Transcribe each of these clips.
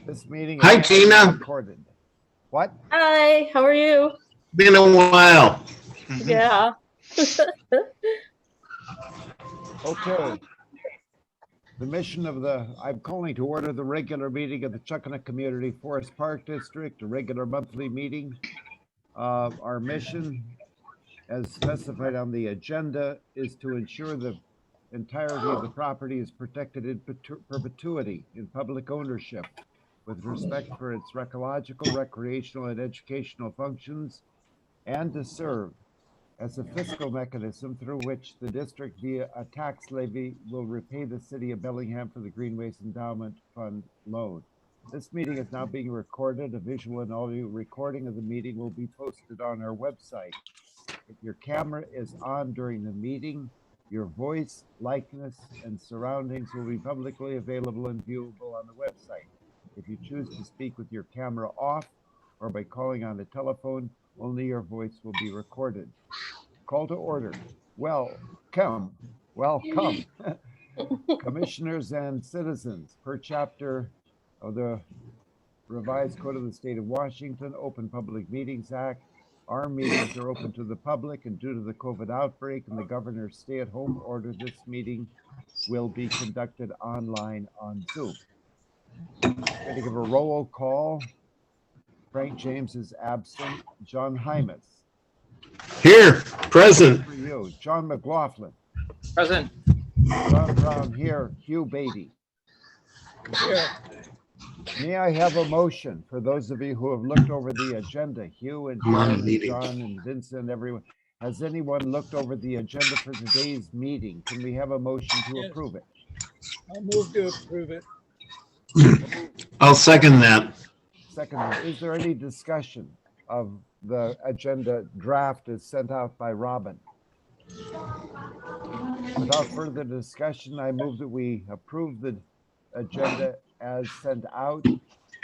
This meeting Hi, is Tina. recorded. What? Hi, how are you? Been a while. Yeah. Okay. The mission of I'm calling to order the regular meeting of the Chuckanut Community Forest Park District, a regular monthly meeting. Our mission, as specified on the agenda, is to ensure the entirety of the property is protected in perpetuity in public ownership with respect for its ecological, recreational, and educational functions, and to serve as a fiscal mechanism through which the district via a tax levy will repay the city of Bellingham for the Greenways Endowment Fund loan. This meeting is now being recorded. A visual and audio recording of the meeting will be posted on our website. If your camera is on during the meeting, your voice, likeness, and surroundings will be publicly available and viewable on the website. If you choose to speak with your camera off or by calling on the telephone, only your voice will be recorded. Call to order. Welcome. Commissioners and citizens, per chapter of the Revised Code of the State of Washington, Open Public Meetings Act. Our meetings are open to the public, and due to the COVID outbreak and the governor's stay-at-home order, this meeting will be conducted online on Zoom. I'm going to give a roll call. Frank James is absent. John Hymas. Here, present. For you. John McLaughlin. Present. John Brown here. Hugh Beatty. Here. May I have a motion for those of you who have looked over the agenda? Hugh and John and Vincent, everyone. Has anyone looked over the agenda for today's meeting? Can we have a motion to approve it? I'll move to approve it. I'll second that. Second, is there any discussion of the agenda draft as sent out by Robin? Without further discussion, I move that we approve the agenda as sent out.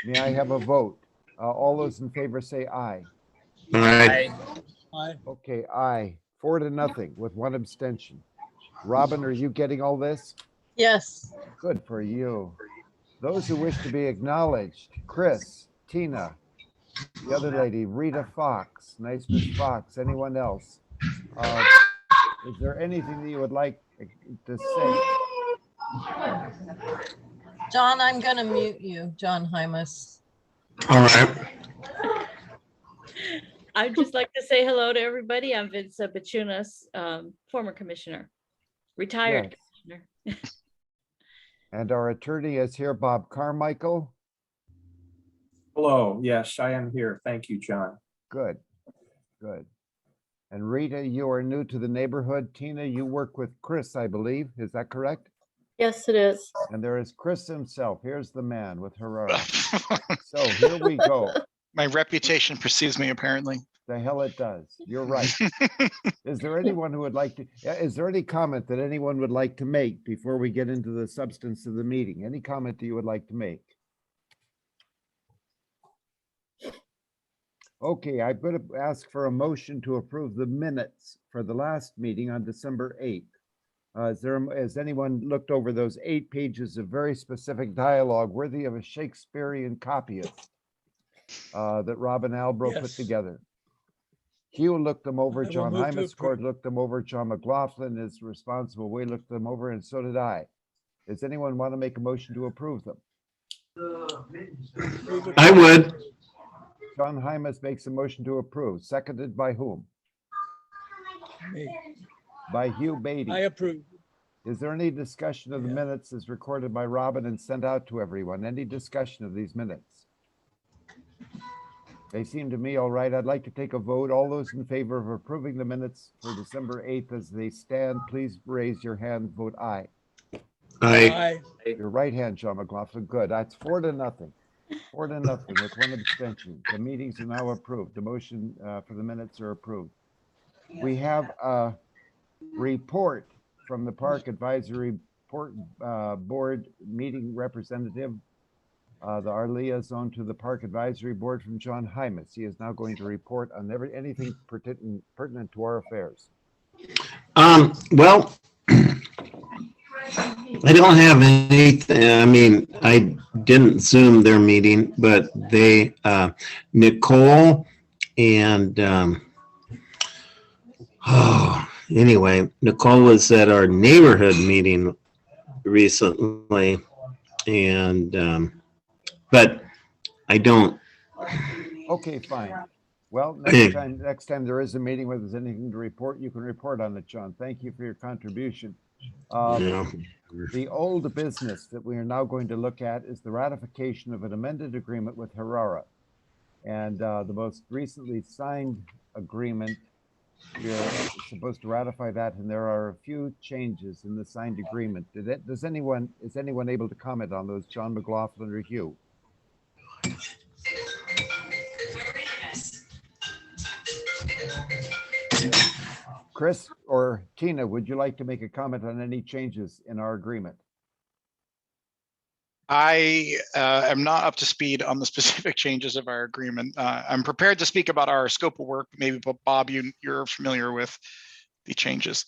May I have a vote? All those in favor say aye. All right. Aye. Okay, aye. 4-0 with one abstention. Robin, are you getting all this? Yes. Good for you. Those who wish to be acknowledged: Chris, Tina, the other lady, Rita Fox, nice Miss Fox. Anyone else? Is there anything that you would like to say? John, I'm going to mute you, John Hymas. All right. I'd just like to say hello to everybody. I'm Vince Bachunas, former commissioner, retired commissioner. And our attorney is here, Bob Carmichael. Hello, yes, I am here. Thank you, John. Good, good. And Rita, you are new to the neighborhood. Tina, you work with Chris, I believe. Is that correct? Yes, it is. And there is Chris himself. Here's the man with Herrera. So here we go. My reputation precedes me, apparently. The hell it does. You're right. Is there anyone who would like to, is there any comment that anyone would like to make before we get into the substance of the meeting? Any comment that you would like to make? Okay, I'm going to ask for a motion to approve the minutes for the last meeting on December 8th. Has anyone looked over those 8 pages of very specific dialogue worthy of a Shakespearean copyist that Robin Albro put together? Hugh looked them over, John Hymas looked them over, John McLaughlin is responsible. We looked them over, and so did I. Does anyone want to make a motion to approve them? I would. John Hymas makes a motion to approve. Seconded by whom? Me. By Hugh Beatty. I approve. Is there any discussion of the minutes as recorded by Robin and sent out to everyone? Any discussion of these minutes? They seem to me all right. I'd like to take a vote. All those in favor of approving the minutes for December 8th as they stand, please raise your hand. Vote aye. Aye. Your right hand, John McLaughlin. Good. That's 4-0. 4-0 with one abstention. The meetings are now approved. The motion for the minutes are approved. We have a report from the Park Advisory Board meeting representative, our liaison to the Park Advisory Board, from John Hymas. He is now going to report on anything pertinent to our affairs. Well, I don't have anything. I mean, I didn't Zoom their meeting, but they, Nicole and, oh, anyway, Nicole was at our neighborhood meeting recently, and, but I don't. Okay, fine. Well, Hey. next time there is a meeting where there's anything to report, you can report on it, John. Thank you for your contribution. Yeah. The old business that we are now going to look at is the ratification of an amended agreement with Herrera. And the most recently signed agreement, we are supposed to ratify that, and there are a few changes in the signed agreement. Is anyone able to comment on those, John McLaughlin or Hugh? Chris or Tina, would you like to make a comment on any changes in our agreement? I am not up to speed on the specific changes of our agreement. I'm prepared to speak about our scope of work. Maybe, but Bob, you're familiar with the changes.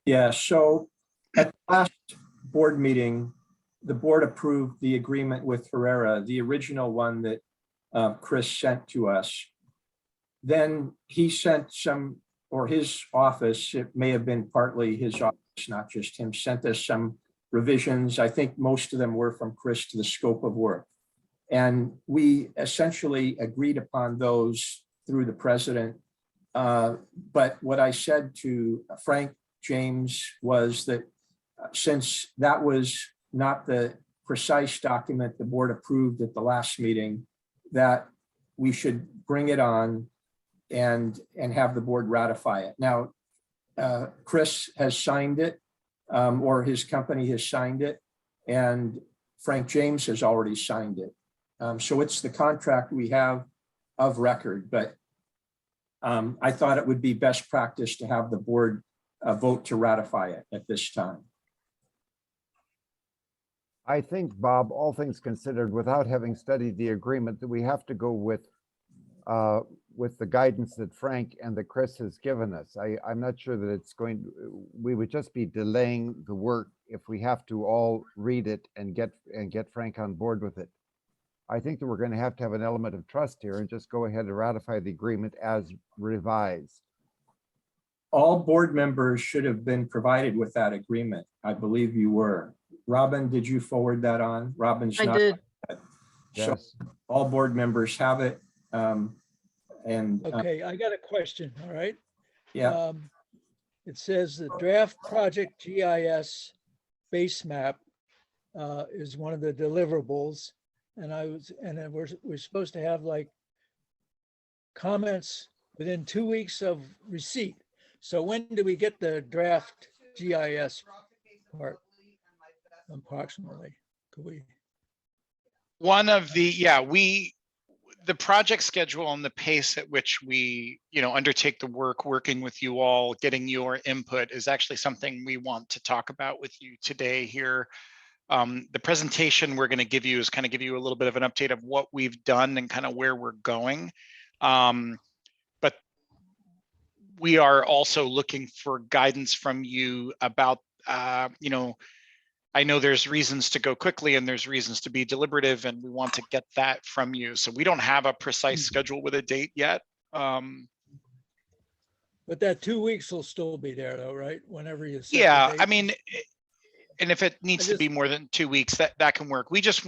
Yeah, so at the last board meeting, the board approved the agreement with Herrera, the original one that Chris sent to us. Then he sent some, or his office, it may have been partly his office, not just him, sent us some revisions. I think most of them were from Chris to the scope of work. And we essentially agreed upon those through the president. But what I said to Frank James was that since that was not the precise document the board approved at the last meeting, that we should bring it on and have the board ratify it. Now, Chris has signed it, or his company has signed it, and Frank James has already signed it. So it's the contract we have of record, but I thought it would be best practice to have the board vote to ratify it at this time. I think, Bob, all things considered, without having studied the agreement, that we have to go with the guidance that Frank and that Chris has given us. I'm not sure that we would just be delaying the work if we have to all read it and get Frank on board with it. I think that we're going to have an element of trust here and just go ahead and ratify the agreement as revised. All board members should have been provided with that agreement. I believe you were. Robin, did you forward that on? Robin's I not. did. So Yes. all board members have it. Okay, I got a question, all right? Yeah, It says the draft project GIS base map is one of the deliverables. And then we're supposed to have like comments within 2 weeks of receipt. So when do we get the draft GIS part? Approximately, could we? One of the, the project schedule and the pace at which we, undertake the work, working with you all, getting your input is actually something we want to talk about with you today here. The presentation we're going to give you is kind of give you a little bit of an update of what we've done and kind of where we're going. But we are also looking for guidance from you about, I know there's reasons to go quickly and there's reasons to be deliberative, and we want to get that from you. So we don't have a precise schedule with a date yet. But that 2 weeks will still be there though, right? Whenever you set the Yeah, date. I mean, and if it needs to be more than 2 weeks, that can work.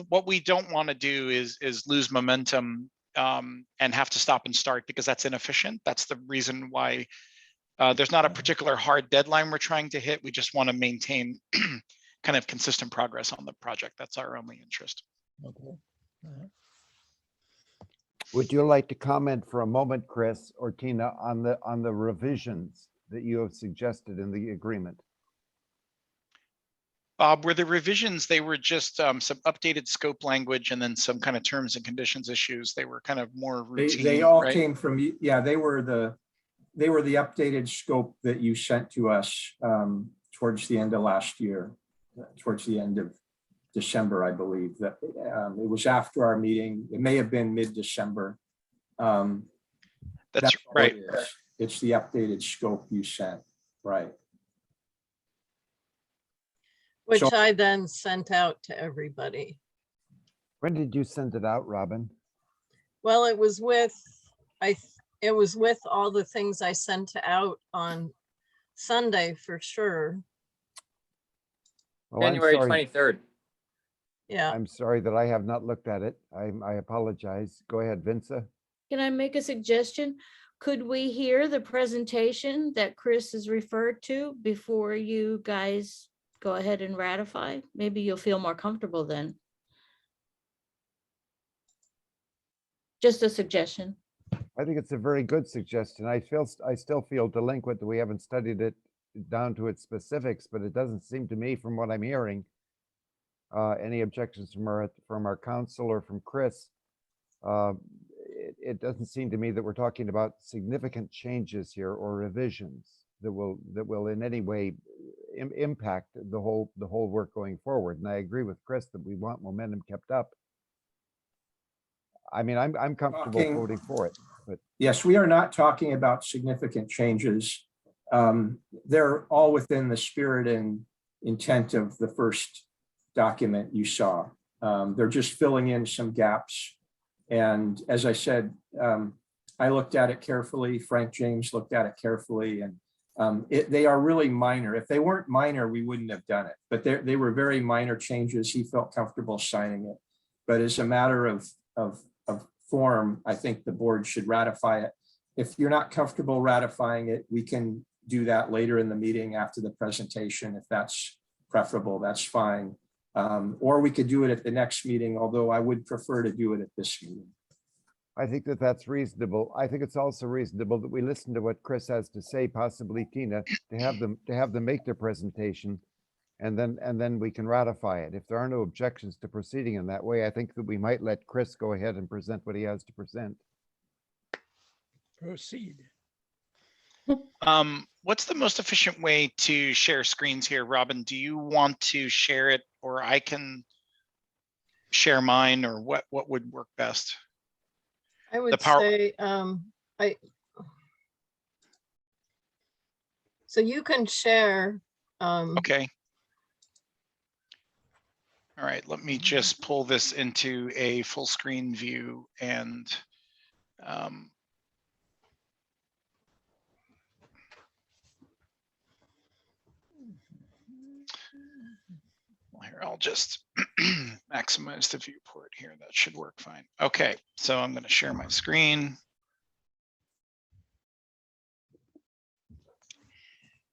What we don't want to do is lose momentum and have to stop and start, because that's inefficient. That's the reason why there's not a particular hard deadline we're trying to hit. We just want to maintain kind of consistent progress on the project. That's our only interest. Okay. Would you like to comment for a moment, Chris or Tina, on the revisions that you have suggested in the agreement? Bob, were the revisions, they were just some updated scope language and then some kind of terms and conditions issues. They were kind of more routine. they all right? came from, they were the updated scope that you sent to us towards the end of last year, towards the end of December, I believe. That it was after our meeting. It may have been mid-December. That's right. It's the updated scope you sent, right? Which So- I then sent out to everybody. When did you send it out, Robin? Well, it was with, it was with all the things I sent out on Sunday for sure. Well, I'm January sorry. 23rd. Yeah, I'm sorry that I have not looked at it. I apologize. Go ahead, Vince. Can I make a suggestion? Could we hear the presentation that Chris has referred to before you guys go ahead and ratify? Maybe you'll feel more comfortable then. Just a suggestion. I think it's a very good suggestion. I still feel delinquent that we haven't studied it down to its specifics, but it doesn't seem to me, from what I'm hearing, any objections from our council or from Chris. It doesn't seem to me that we're talking about significant changes here or revisions that will in any way impact the whole work going forward. And I agree with Chris that we want momentum kept up. I mean, I'm comfortable Talking- voting for it, but Yes, we are not talking about significant changes. They're all within the spirit and intent of the first document you saw. They're just filling in some gaps. And as I said, I looked at it carefully. Frank James looked at it carefully, and they are really minor. If they weren't minor, we wouldn't have done it. But they were very minor changes. He felt comfortable signing it. But as a matter of form, I think the board should ratify it. If you're not comfortable ratifying it, we can do that later in the meeting after the presentation. If that's preferable, that's fine. Or we could do it at the next meeting, although I would prefer to do it at this meeting. I think that that's reasonable. I think it's also reasonable that we listen to what Chris has to say, possibly Tina, to have them make their presentation, and then we can ratify it. If there are no objections to proceeding in that way, I think that we might let Chris go ahead and present what he has to present. Proceed. What's the most efficient way to share screens here? Robin, do you want to share it, or I can share mine, or what would work best? I would power- say, so you can share, Okay. All right, let me just pull this into a full screen view and well, here, I'll just maximize the viewport here. That should work fine. Okay, so I'm going to share my screen.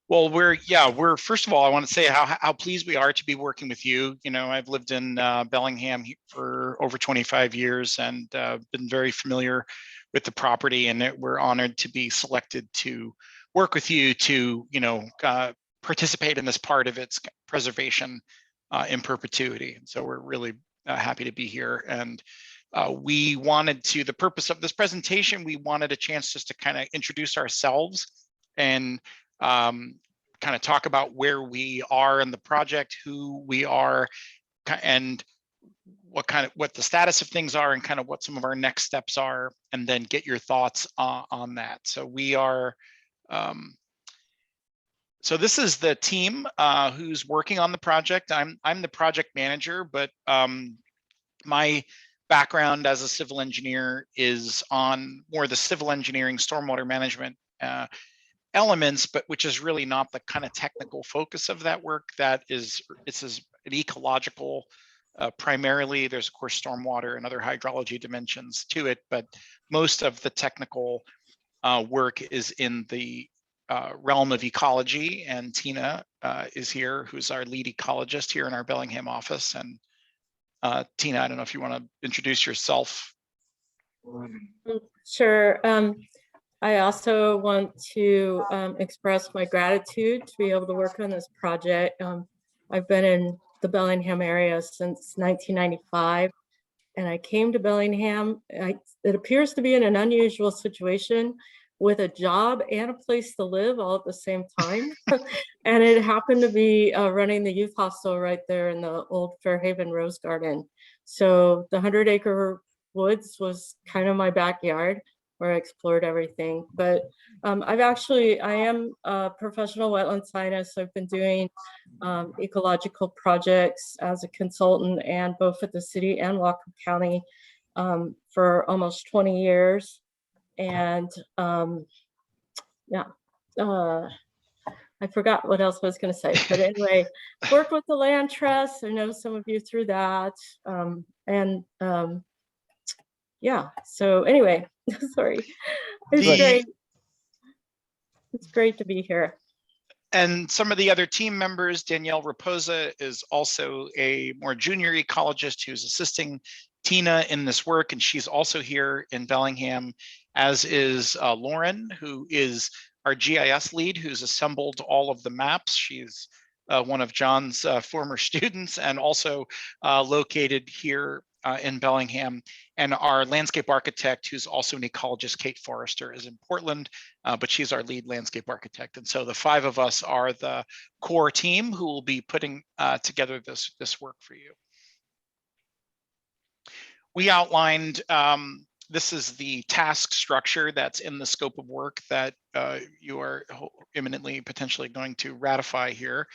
Well, we're first of all, I want to say how pleased we are to be working with you. You know, I've lived in Bellingham for over 25 years and been very familiar with the property, and we're honored to be selected to work with you to, participate in this part of its preservation in perpetuity. And so we're really happy to be here. And the purpose of this presentation, we wanted a chance just to kind of introduce ourselves and kind of talk about where we are in the project, who we are, and what the status of things are, and kind of what some of our next steps are, and then get your thoughts on that. So we are, so this is the team who's working on the project. I'm the project manager, but my background as a civil engineer is on more the civil engineering, stormwater management elements, but which is really not the kind of technical focus of that work. It's an ecological, primarily. There's of course stormwater and other hydrology dimensions to it, but most of the technical work is in the realm of ecology. And Tina is here, who's our lead ecologist here in our Bellingham office. And Tina, I don't know if you want to introduce yourself. Sure. I also want to express my gratitude to be able to work on this project. I've been in the Bellingham area since 1995, and I came to Bellingham. It appears to be in an unusual situation with a job and a place to live all at the same time. And it happened to be running the youth hostel right there in the old Fairhaven Rose Garden. So the 100-acre woods was kind of my backyard, where I explored everything. But I am a professional wetland scientist. So I've been doing ecological projects as a consultant, and both at the city and Whatcom County for almost 20 years. And yeah, I forgot what else I was going to say. But anyway, worked with the Land Trust. I know some of you through that. Yeah, so anyway, sorry. It's The- great. It's great to be here. And some of the other team members, Danielle Raposa is also a more junior ecologist who's assisting Tina in this work, and she's also here in Bellingham, as is Lauren, who is our GIS lead, who's assembled all of the maps. She's one of John's former students and also located here in Bellingham. And our landscape architect, who's also an ecologist, Kate Forrester, is in Portland, but she's our lead landscape architect. And so the 5 of us are the core team who will be putting together this work for you. We outlined, this is the task structure that's in the scope of work that you are imminently potentially going to ratify here.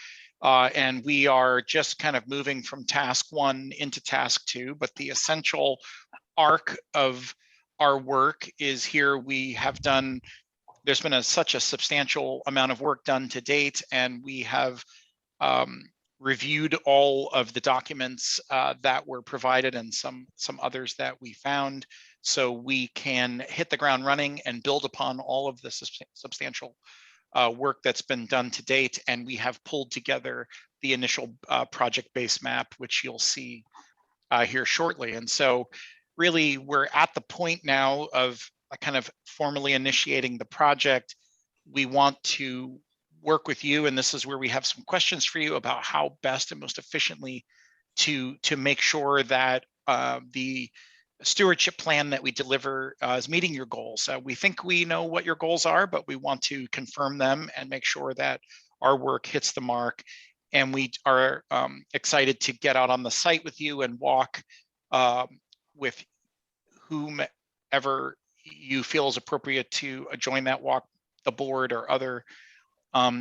And we are just kind of moving from task 1 into task 2, but the essential arc of our work is here. We have done, there's been such a substantial amount of work done to date, and we have reviewed all of the documents that were provided and some others that we found, so we can hit the ground running and build upon all of the substantial work that's been done to date. And we have pulled together the initial project base map, which you'll see here shortly. And so really we're at the point now of kind of formally initiating the project. We want to work with you, and this is where we have some questions for you about how best and most efficiently to make sure that the stewardship plan that we deliver is meeting your goals. We think we know what your goals are, but we want to confirm them and make sure that our work hits the mark. And we are excited to get out on the site with you and walk with whomever you feel is appropriate to join that walk, the board or other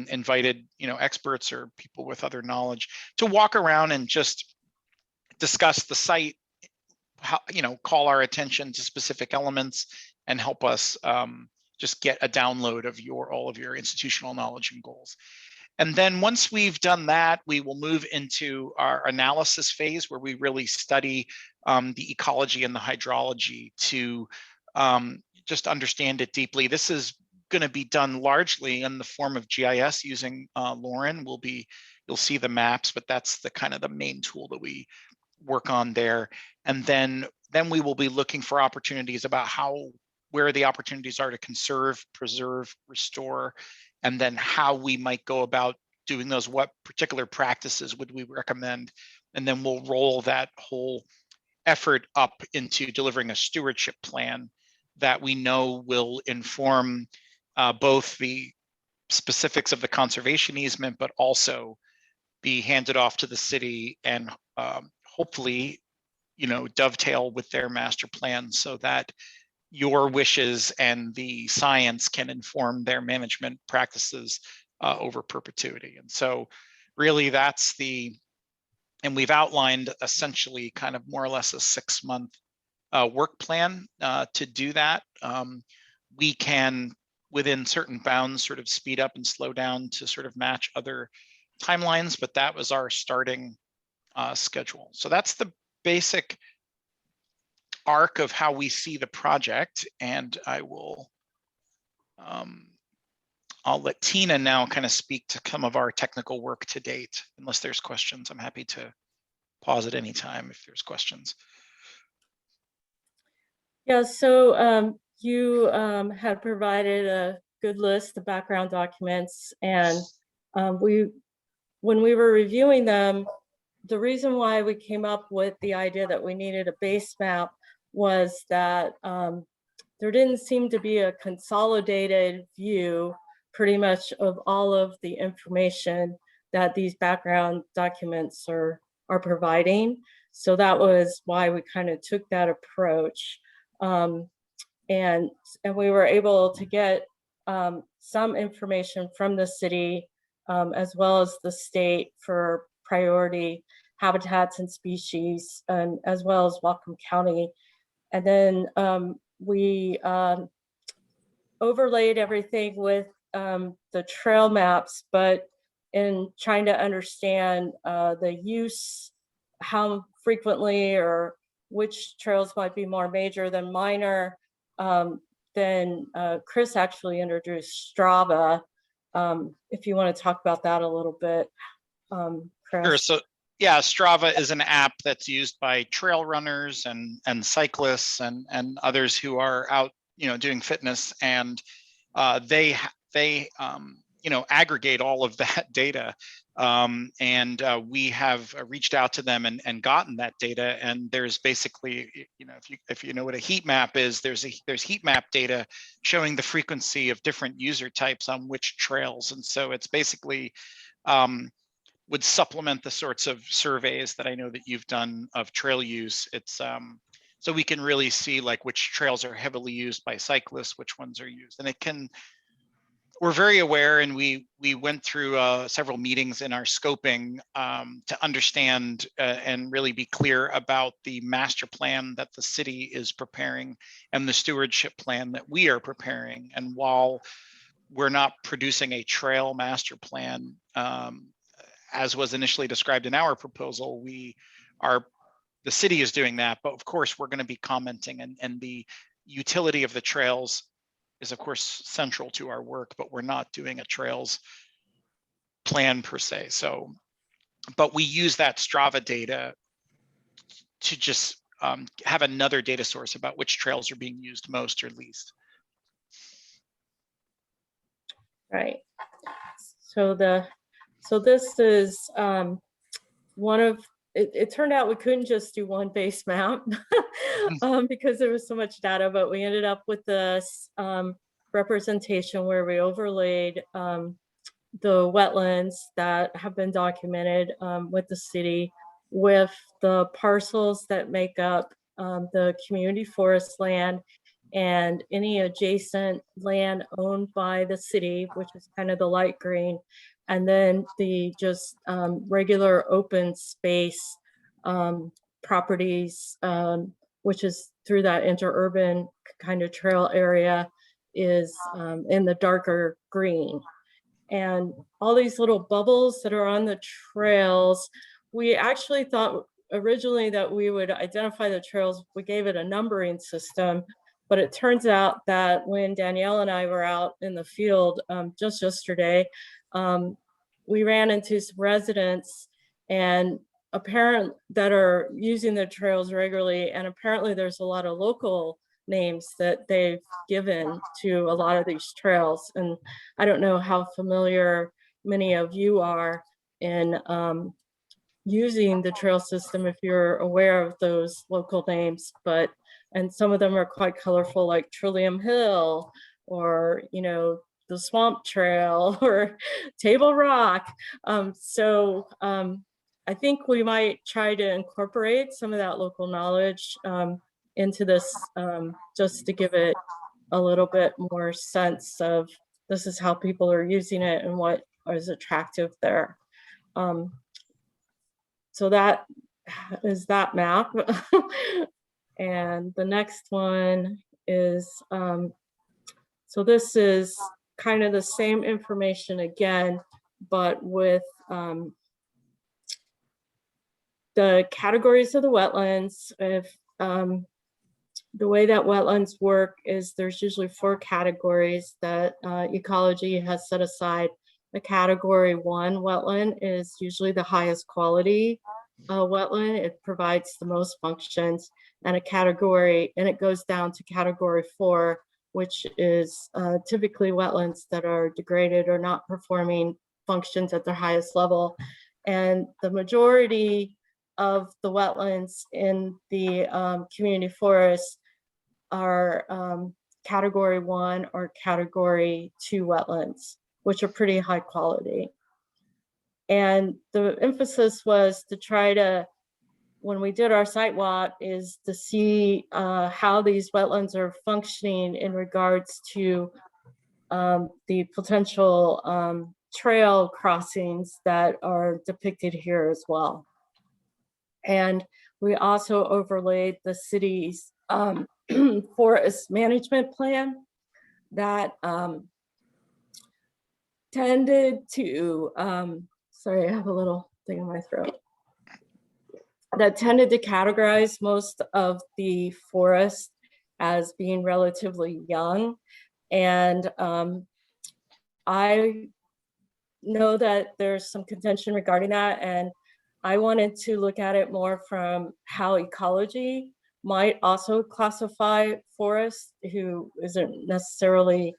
invited, experts or people with other knowledge, to walk around and just discuss the site, how, call our attention to specific elements and help us just get a download of all of your institutional knowledge and goals. And then once we've done that, we will move into our analysis phase, where we really study the ecology and the hydrology to just understand it deeply. This is going to be done largely in the form of GIS using Lauren. You'll see the maps, but that's the kind of the main tool that we work on there. And then we will be looking for opportunities about where the opportunities are to conserve, preserve, restore, and then how we might go about doing those. What particular practices would we recommend? And then we'll roll that whole effort up into delivering a stewardship plan that we know will inform both the specifics of the conservation easement, but also be handed off to the city and hopefully, dovetail with their master plan, so that your wishes and the science can inform their management practices over perpetuity. And so really and we've outlined essentially kind of more or less a 6-month work plan to do that. We can, within certain bounds, sort of speed up and slow down to sort of match other timelines, but that was our starting schedule. So that's the basic arc of how we see the project. And I'll let Tina now kind of speak to some of our technical work to date. Unless there's questions, I'm happy to pause at any time if there's questions. Yeah, so you had provided a good list of background documents, and when we were reviewing them, the reason why we came up with the idea that we needed a base map was that there didn't seem to be a consolidated view pretty much of all of the information that these background documents are providing. So that was why we kind of took that approach. and we were able to get some information from the city as well as the state for priority habitats and species, and as well as Whatcom County. And then we overlaid everything with the trail maps, but in trying to understand the use, how frequently or which trails might be more major than minor, then Chris actually introduced Strava. If you want to talk about that a little bit, Chris. Sure. So yeah, Strava is an app that's used by trail runners and cyclists and others who are out, doing fitness, and they aggregate all of that data. And we have reached out to them and gotten that data. And there's basically, if you know what a heat map is, there's heat map data showing the frequency of different user types on which trails. And so it's basically would supplement the sorts of surveys that I know that you've done of trail use. It's so we can really see like which trails are heavily used by cyclists, which ones are used, and we're very aware, and we went through several meetings in our scoping to understand and really be clear about the master plan that the city is preparing and the stewardship plan that we are preparing. And while we're not producing a trail master plan, as was initially described in our proposal, the city is doing that, but of course we're going to be commenting, and the utility of the trails is of course central to our work, but we're not doing a trails plan per se. So, but we use that Strava data to just have another data source about which trails are being used most or least. Right. So this is one of, it turned out we couldn't just do one base map because there was so much data, but we ended up with this representation where we overlaid the wetlands that have been documented with the city, with the parcels that make up the community forest land and any adjacent land owned by the city, which is kind of the light green, and then the just regular open space properties, which is through that interurban kind of trail area, is in the darker green. And all these little bubbles that are on the trails, we actually thought originally that we would identify the trails. We gave it a numbering system, but it turns out that when Danielle and I were out in the field just yesterday, we ran into some residents and apparent that are using the trails regularly. And apparently there's a lot of local names that they've given to a lot of these trails. And I don't know how familiar many of you are in using the trail system, if you're aware of those local names, and some of them are quite colorful, like Trillium Hill, or, the Swamp Trail, or Table Rock. I think we might try to incorporate some of that local knowledge into this, just to give it a little bit more sense of this is how people are using it and what is attractive there. So that is that map. And the next one is, so this is kind of the same information again, but with the categories of the wetlands. If the way that wetlands work is there's usually 4 categories that ecology has set aside. The category 1 wetland is usually the highest quality wetland. It provides the most functions, and it goes down to category 4, which is typically wetlands that are degraded or not performing functions at their highest level. And the majority of the wetlands in the community forest are category 1 or category 2 wetlands, which are pretty high quality. And the emphasis was to try to when we did our site walk is to see how these wetlands are functioning in regards to the potential trail crossings that are depicted here as well. And we also overlaid the city's forest management plan that tended to, sorry, I have a little thing in my throat, that tended to categorize most of the forest as being relatively young. And I know that there's some contention regarding that, and I wanted to look at it more from how ecology might also classify forests, who isn't necessarily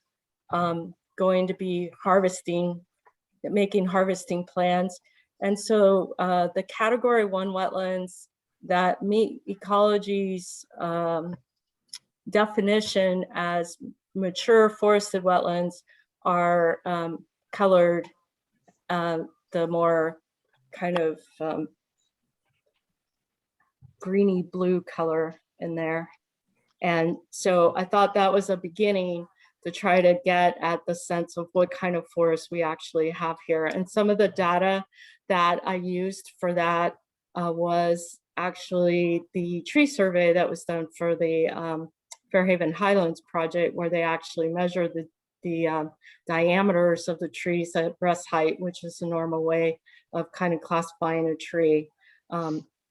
going to be making harvesting plans. And so the category 1 wetlands that meet ecology's definition as mature forested wetlands are colored the more kind of greeny blue color in there. And so I thought that was a beginning to try to get at the sense of what kind of forest we actually have here. And some of the data that I used for that was actually the tree survey that was done for the Fairhaven Highlands project, where they actually measured the diameters of the trees at breast height, which is the normal way of kind of classifying a tree.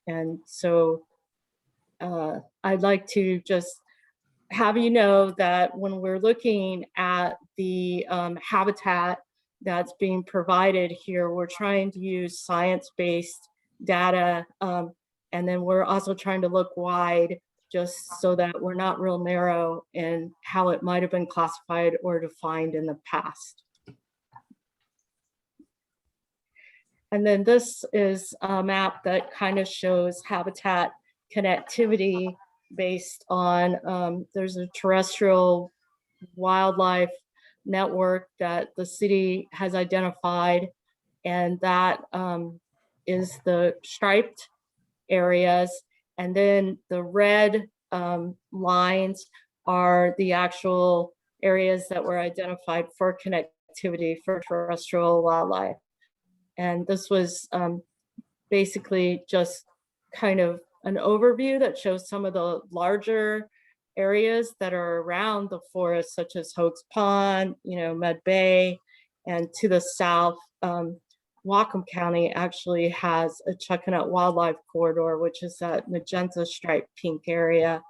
And so I'd like to just have you know that when we're looking at the habitat that's being provided here, we're trying to use science-based data. And then we're also trying to look wide, just so that we're not real narrow in how it might have been classified or defined in the past. And then this is a map that kind of shows habitat connectivity based on, there's a terrestrial wildlife network that the city has identified, and that is the striped areas. And then the red lines are the actual areas that were identified for connectivity for terrestrial wildlife. And this was basically just kind of an overview that shows some of the larger areas that are around the forest, such as Hoax Pond, Med Bay, and to the south, Whatcom County actually has a Chuckanut Wildlife Corridor, which is that magenta striped pink area.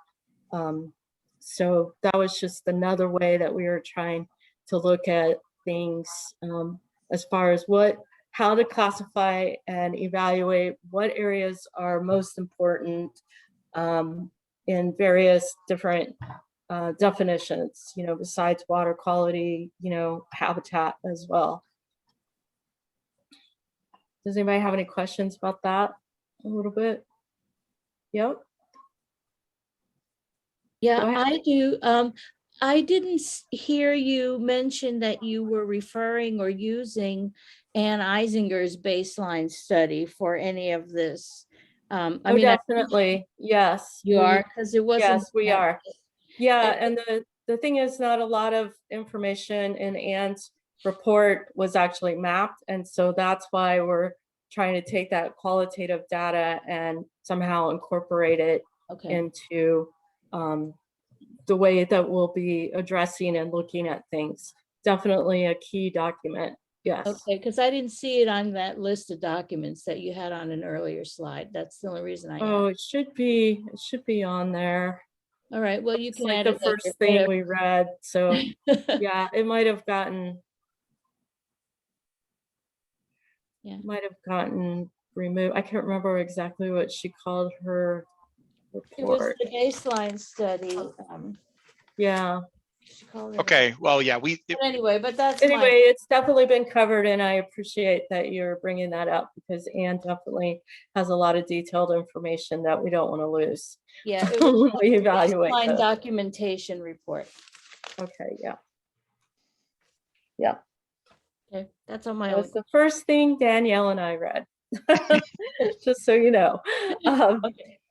So that was just another way that we were trying to look at things as far as how to classify and evaluate what areas are most important in various different definitions, besides water quality, habitat as well. Does anybody have any questions about that a little bit? Yep. Yeah, Go ahead. I do. I didn't hear you mention that you were referring or using Ann Eisinger's baseline study for any of this. I mean, Definitely. Yes. you are, because it wasn't. Yes, we are. Yeah, and the thing is, not a lot of information in Ann's report was actually mapped, and so that's why we're trying to take that qualitative data and somehow incorporate it into the way that we'll be addressing and looking at things. Definitely a key document. Yes. Okay, because I didn't see it on that list of documents that you had on an earlier slide. That's the only reason I asked. It should be on there. All right, well, you It's can like add the it later. first thing we read. So yeah, it might have gotten removed. I can't remember exactly what she called her It was report. the baseline study. Yeah. She called it. Okay, well, yeah, But anyway, but that's Anyway, it's definitely been covered, and I appreciate that you're bringing that up, because Anne definitely has a lot of detailed information that we don't want to lose. Yeah, it when was we evaluate baseline this. documentation report. Okay, yeah. Yeah. Okay, that's on my That own. was the first thing Danielle and I read. just so you know.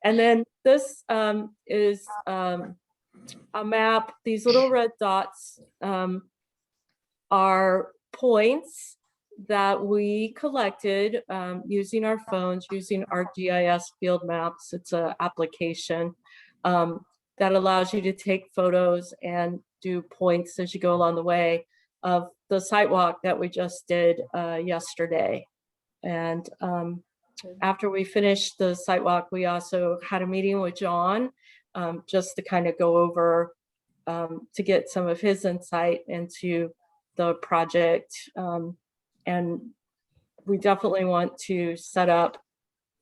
And then this is a map. These little red dots are points that we collected using our phones, using our GIS field maps. It's an application that allows you to take photos and do points as you go along the way of the site walk that we just did yesterday. And after we finished the site walk, we also had a meeting with John just to kind of go over to get some of his insight into the project. And we definitely want to set up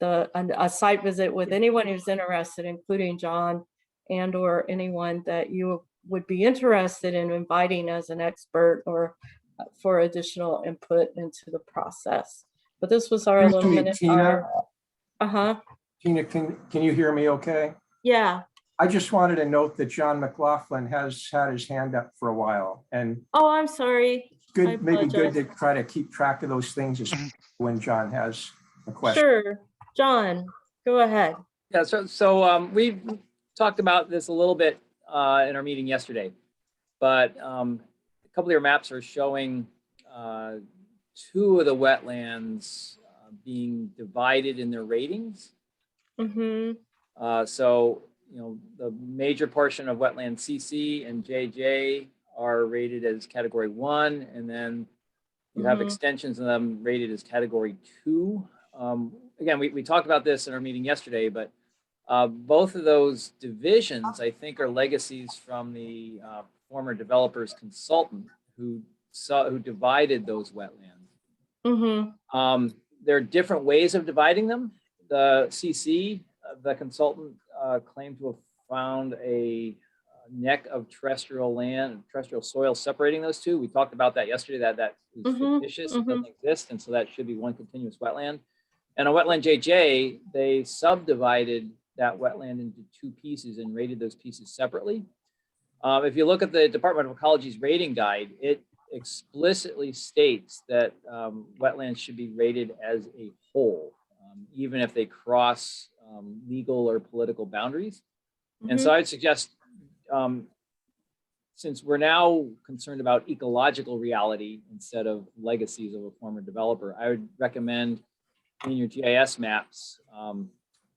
a site visit with anyone who's interested, including John and or anyone that you would be interested in inviting as an expert or for additional input into the process. But this was our little minute. Tina, Tina, can you hear me okay? Yeah. I just wanted to note that John McLaughlin has had his hand up for a while, and Oh, I'm sorry. good, maybe good to try to keep track of those things when John has a question. Sure. John, go ahead. Yeah, so we talked about this a little bit in our meeting yesterday, but a couple of your maps are showing two of the wetlands being divided in their ratings. So, you know, the major portion of wetland CC and JJ are rated as category 1, and then you have extensions of them rated as category 2. Again, we talked about this in our meeting yesterday, but both of those divisions, I think, are legacies from the former developer's consultant who divided those wetlands. There are different ways of dividing them. The CC, the consultant, claimed to have found a neck of terrestrial land, terrestrial soil separating those two. We talked about that yesterday, that is fictitious, it doesn't exist, and so that should be one continuous wetland. And on wetland JJ, they subdivided that wetland into 2 pieces and rated those pieces separately. If you look at the Department of Ecology's rating guide, it explicitly states that wetlands should be rated as a whole, even if they cross legal or political boundaries. And so I'd suggest, since we're now concerned about ecological reality instead of legacies of a former developer, I would recommend in your GIS maps,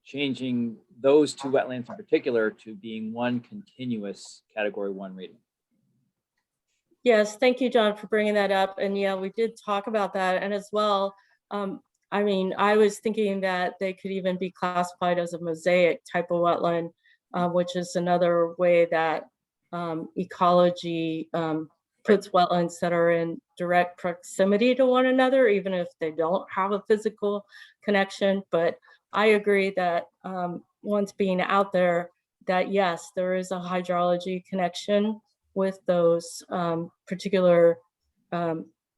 changing those 2 wetlands in particular to being one continuous category 1 rating. Yes, thank you, John, for bringing that up. And yeah, we did talk about that. And as well, I mean, I was thinking that they could even be classified as a mosaic type of wetland, which is another way that ecology puts wetlands that are in direct proximity to one another, even if they don't have a physical connection. But I agree that once being out there, that yes, there is a hydrology connection with those particular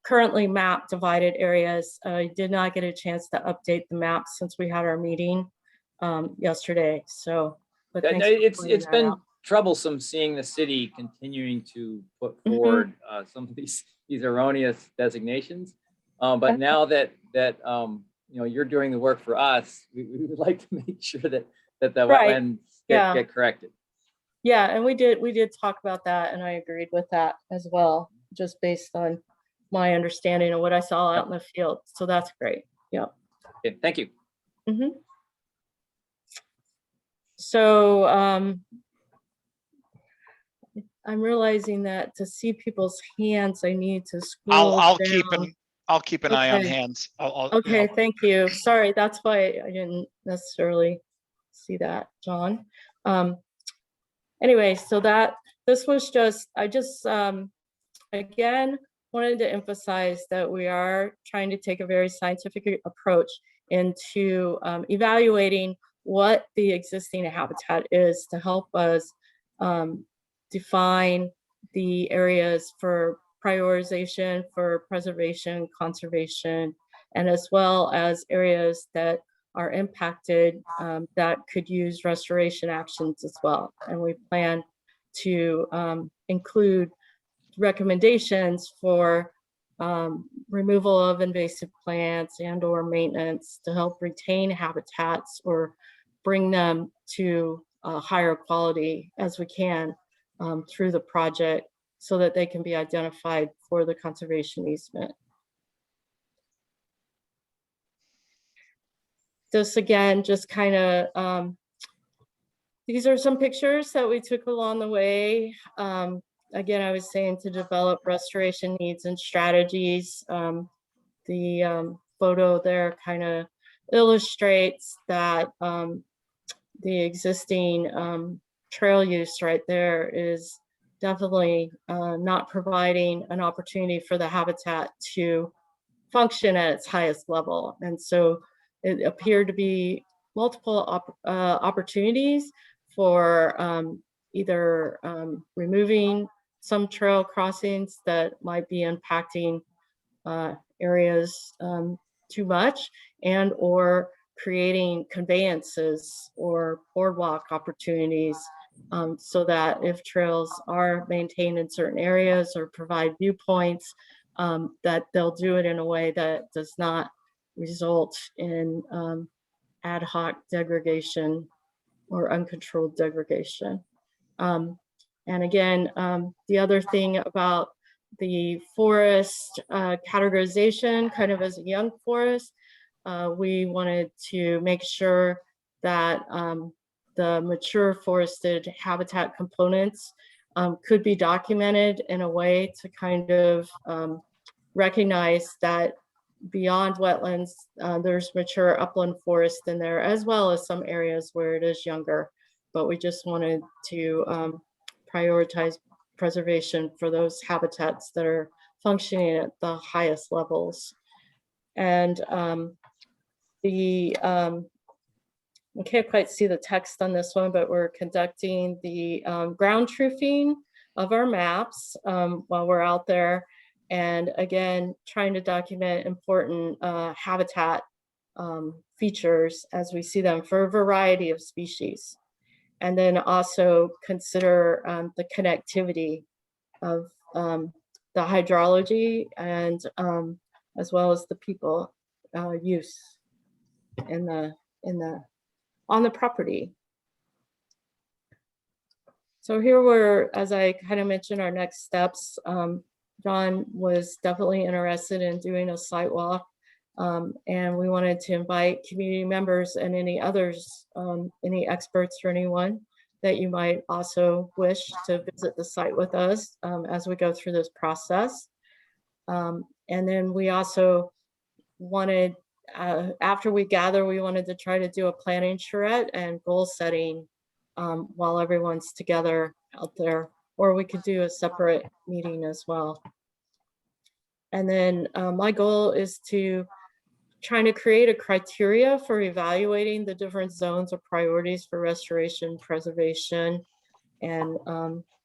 currently map divided areas. I did not get a chance to update the map since we had our meeting yesterday. So, but it's been troublesome seeing the city continuing to put forward some of these erroneous designations. But now that you know, you're doing the work for us, we would like to make sure that the wetlands get corrected. Yeah, and we did talk about that, and I agreed with that as well, just based on my understanding of what I saw out in the field. So that's great. Yeah. Okay, thank you. So I'm realizing that to see people's hands, I need to scroll I'll down. keep an eye on hands. Okay, thank you. Sorry, that's why I didn't necessarily see that, John. Anyway, so this was just, I just, again, wanted to emphasize that we are trying to take a very scientific approach into evaluating what the existing habitat is to help us define the areas for prioritization, for preservation, conservation, and as well as areas that are impacted that could use restoration actions as well. And we plan to include recommendations for removal of invasive plants and or maintenance to help retain habitats or bring them to a higher quality as we can through the project so that they can be identified for the conservation easement. This again, just kind of, these are some pictures that we took along the way. Again, I was saying to develop restoration needs and strategies. The photo there kind of illustrates that the existing trail use right there is definitely not providing an opportunity for the habitat to function at its highest level. And so it appeared to be multiple opportunities for either removing some trail crossings that might be impacting areas too much, and or creating conveyances or boardwalk opportunities so that if trails are maintained in certain areas or provide viewpoints, that they'll do it in a way that does not result in ad hoc degradation or uncontrolled degradation. And again, the other thing about the forest categorization, kind of as a young forest, we wanted to make sure that the mature forested habitat components could be documented in a way to kind of recognize that beyond wetlands, there's mature upland forest in there, as well as some areas where it is younger. But we just wanted to prioritize preservation for those habitats that are functioning at the highest levels. And I can't quite see the text on this one, but we're conducting the ground truthing of our maps while we're out there. And again, trying to document important habitat features as we see them for a variety of species. And then also consider the connectivity of the hydrology and as well as the people use on the property. So here we're, as I kind of mentioned, our next steps. John was definitely interested in doing a site walk, and we wanted to invite community members and any others, any experts or anyone that you might also wish to visit the site with us as we go through this process. And then we also wanted, after we gather, we wanted to try to do a planning charrette and goal setting while everyone's together out there, or we could do a separate meeting as well. And then my goal is to trying to create a criteria for evaluating the different zones or priorities for restoration, preservation, and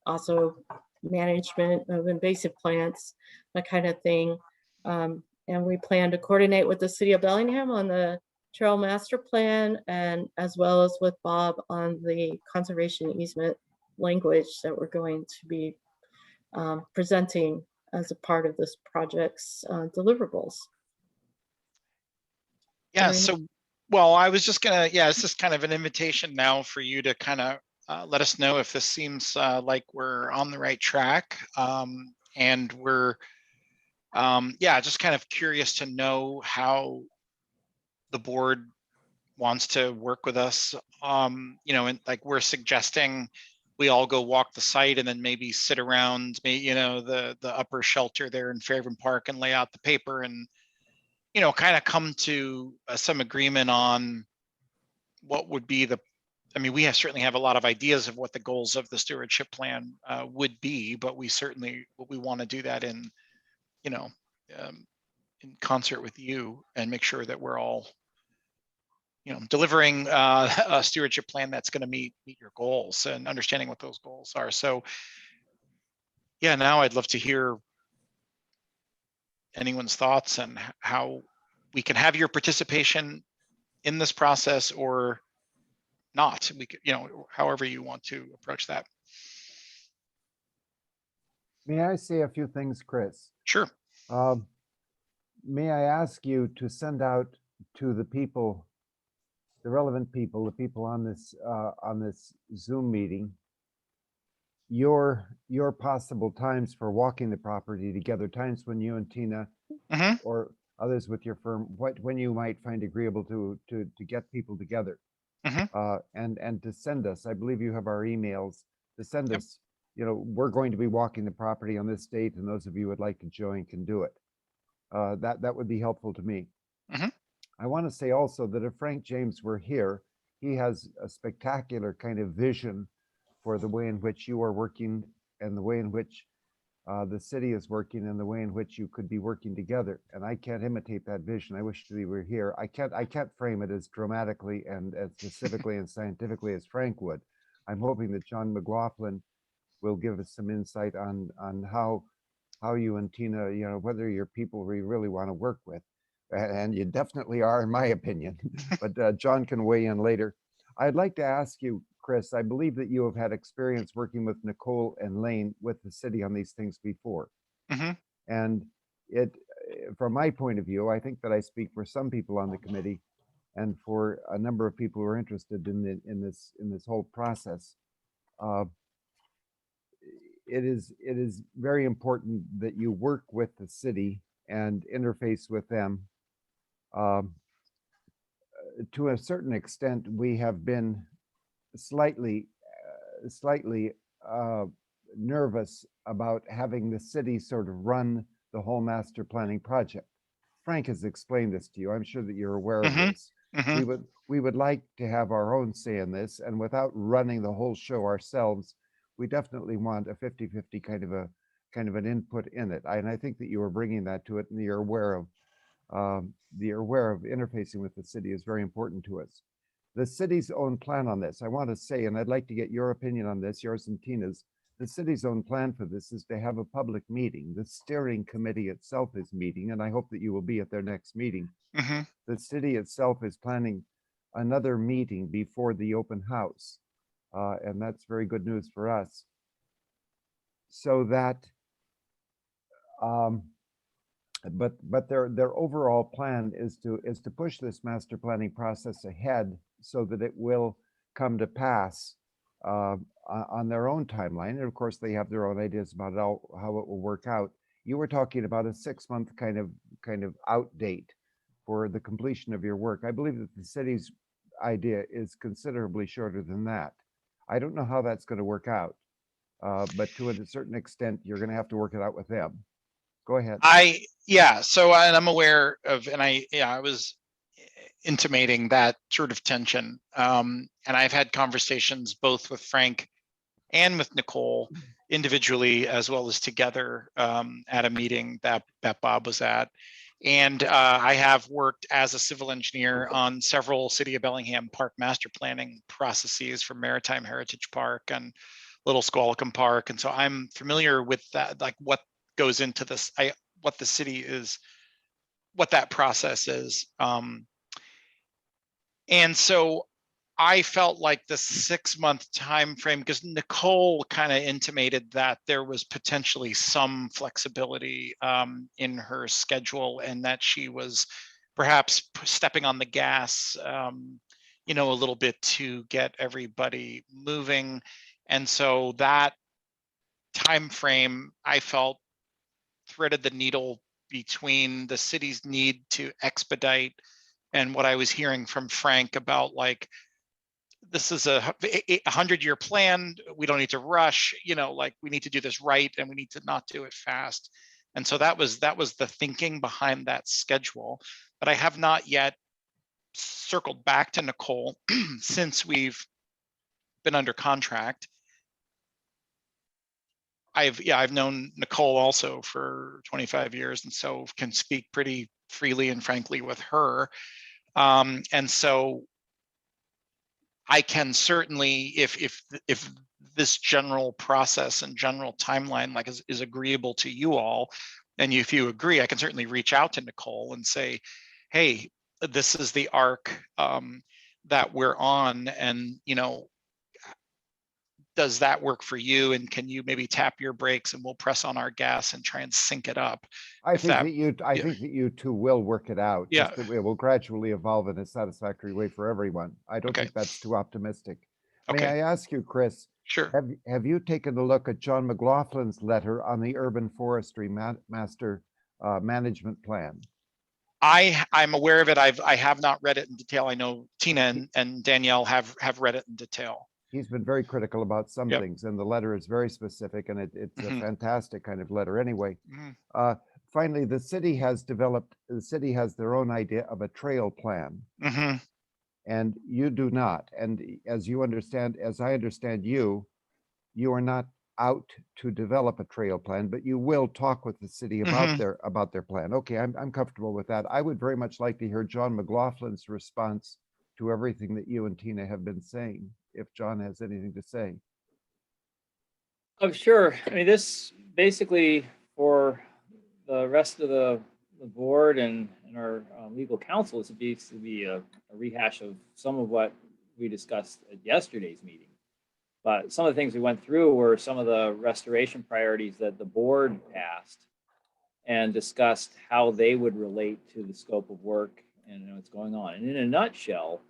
also management of invasive plants, that kind of thing. And we plan to coordinate with the city of Bellingham on the trail master plan, and as well as with Bob on the conservation easement language that we're going to be presenting as a part of this project's deliverables. Yeah, so, well, I was just gonna, yeah, it's just kind of an invitation now for you to kind of let us know if this seems like we're on the right track. And we're, yeah, just kind of curious to know how the board wants to work with us. You know, and like we're suggesting we all go walk the site and then maybe sit around, you know, the upper shelter there in Fairhaven Park and lay out the paper and, you know, kind of come to some agreement on what would be the, I mean, we certainly have a lot of ideas of what the goals of the stewardship plan would be, but we certainly, we want to do that in, you know, in concert with you and make sure that we're all, you know, delivering a stewardship plan that's going to meet your goals and understanding what those goals are. So yeah, now I'd love to hear anyone's thoughts and how we can have your participation in this process or not. We could, you know, however you want to approach that. May I say a few things, Chris? Sure. Um, May I ask you to send out to the people, the relevant people, the people on this Zoom meeting, your possible times for walking the property together, times when you and Tina Mhm. or others with your firm, when you might find agreeable to get people together. Mhm. And to send us, I believe you have our emails, to send Yep. us, we're going to be walking the property on this date, and those of you who would like to join can do it. That would be helpful to me. Mhm. I want to say also that if Frank James were here, he has a spectacular kind of vision for the way in which you are working and the way in which the city is working and the way in which you could be working together. And I can't imitate that vision. I wish that he were here. I can't frame it as dramatically and as specifically and scientifically as Frank would. I'm hoping that John McLaughlin will give us some insight on how you and Tina, whether you're people we really want to work with. And you definitely are, in my opinion. But John can weigh in later. I'd like to ask you, Chris, I believe that you have had experience working with Nicole and Lane with the city on these things before. Mhm. And from my point of view, I think that I speak for some people on the committee and for a number of people who are interested in this whole process. Uh, it is very important that you work with the city and interface with them. Um, to a certain extent, we have been slightly uh, nervous about having the city sort of run the whole master planning project. Frank has explained this to you. I'm sure that you're aware of Mhm. this. Mhm. We would like to have our own say in this, and without running the whole show ourselves, we definitely want a 50-50 kind of an input in it. And I think that you are bringing that to it, and you're aware of interfacing with the city is very important to us. The city's own plan on this, I want to say, and I'd like to get your opinion on this, yours and Tina's. The city's own plan for this is to have a public meeting. The steering committee itself is meeting, and I hope that you will be at their next meeting. Mhm. The city itself is planning another meeting before the open house, and that's very good news for us. So that, but their overall plan is to push this master planning process ahead so that it will come to pass on their own timeline. And of course, they have their own ideas about how it will work out. You were talking about a 6-month kind of out date for the completion of your work. I believe that the city's idea is considerably shorter than that. I don't know how that's going to work out, but to a certain extent, you're going to have to work it out with them. Go ahead. And I'm aware of, and I was intimating that sort of tension. And I've had conversations both with Frank and with Nicole individually as well as together at a meeting that Bob was at. And I have worked as a civil engineer on several City of Bellingham Park master planning processes for Maritime Heritage Park and Little Squalicum Park. And so I'm familiar with that, like what goes into this, what the city is, what that process is. And so I felt like the 6-month time frame, because Nicole kind of intimated that there was potentially some flexibility in her schedule, and that she was perhaps stepping on the gas, a little bit to get everybody moving. And so that time frame, I felt, threaded the needle between the city's need to expedite and what I was hearing from Frank about, like, this is a 100-year plan. We don't need to rush, like we need to do this right and we need to not do it fast. And so that was the thinking behind that schedule. But I have not yet circled back to Nicole since we've been under contract. I've known Nicole also for 25 years, and so can speak pretty freely and frankly with her. And so I can certainly, if this general process and general timeline like is agreeable to you all, and if you agree, I can certainly reach out to Nicole and say, hey, this is the arc that we're on, and does that work for you? And can you maybe tap your brakes and we'll press on our gas and try and sync it up? I If think that- that you, I yeah. think that you two will work it out. Yeah. Just that it will gradually evolve in a satisfactory way for everyone. I don't Okay. think that's too optimistic. May Okay. I ask you, Chris, Sure. have you taken a look at John McLaughlin's letter on the urban forestry master management plan? I'm aware of it. I have not read it in detail. I know Tina and Danielle have read it in detail. He's been very critical about some Yep. things, and the letter is very specific, and it's a Mhm. fantastic kind of letter anyway. Mhm. Finally, the city has their own idea of a trail plan, Mhm. and you do not. And as I understand you are not out to develop a trail plan, but you will talk with the city about Mhm. their plan. Okay, I'm comfortable with that. I would very much like to hear John McLaughlin's response to everything that you and Tina have been saying, if John has anything to say. Oh, sure. I mean, this basically for the rest of the board and our legal counsel is to be a rehash of some of what we discussed at yesterday's meeting. But some of the things we went through were some of the restoration priorities that the board passed and discussed how they would relate to the scope of work and what's going on. And in a nutshell,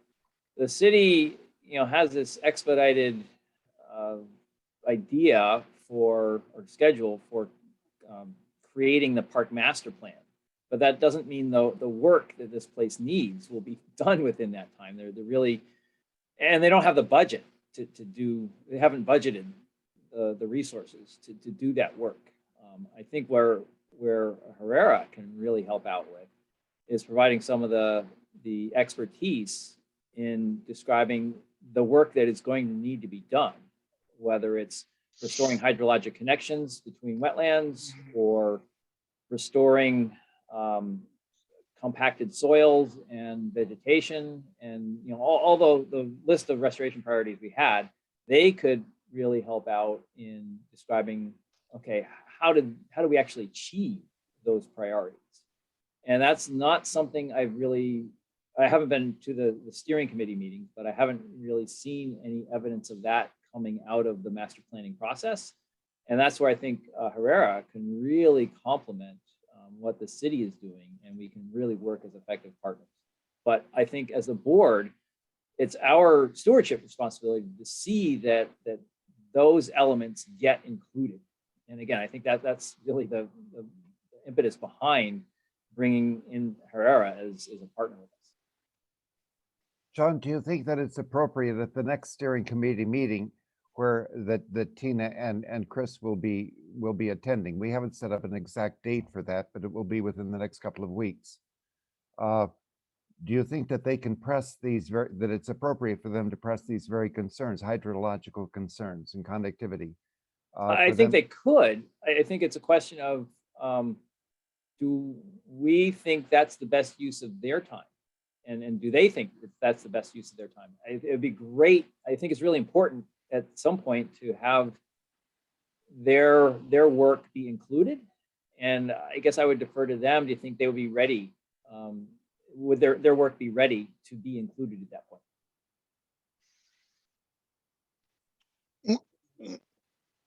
the city, has this expedited idea for or schedule for creating the park master plan. But that doesn't mean the work that this place needs will be done within that time. They're really, and they don't have the budget to do, they haven't budgeted the resources to do that work. I think where Herrera can really help out with is providing some of the expertise in describing the work that is going to need to be done, whether it's restoring hydrologic connections between wetlands or restoring compacted soils and vegetation, and all the list of restoration priorities we had, they could really help out in describing, okay, how do we actually achieve those priorities? And that's not something I haven't been to the steering committee meetings, but I haven't really seen any evidence of that coming out of the master planning process. And that's where I think Herrera can really complement what the city is doing, and we can really work as effective partners. But I think as a board, it's our stewardship responsibility to see that those elements get included. And again, I think that's really the impetus behind bringing in Herrera as a partner with us. John, do you think that it's appropriate at the next steering committee meeting where that Tina and Chris will be attending? We haven't set up an exact date for that, but it will be within the next couple of weeks. Do you think that they can press that it's appropriate for them to press these very concerns, hydrological concerns and connectivity? I think they could. I think it's a question of, do we think that's the best use of their time? And do they think that that's the best use of their time? It would be great. I think it's really important at some point to have their work be included. And I guess I would defer to them. Do you think they would be ready? Would their work be ready to be included at that point?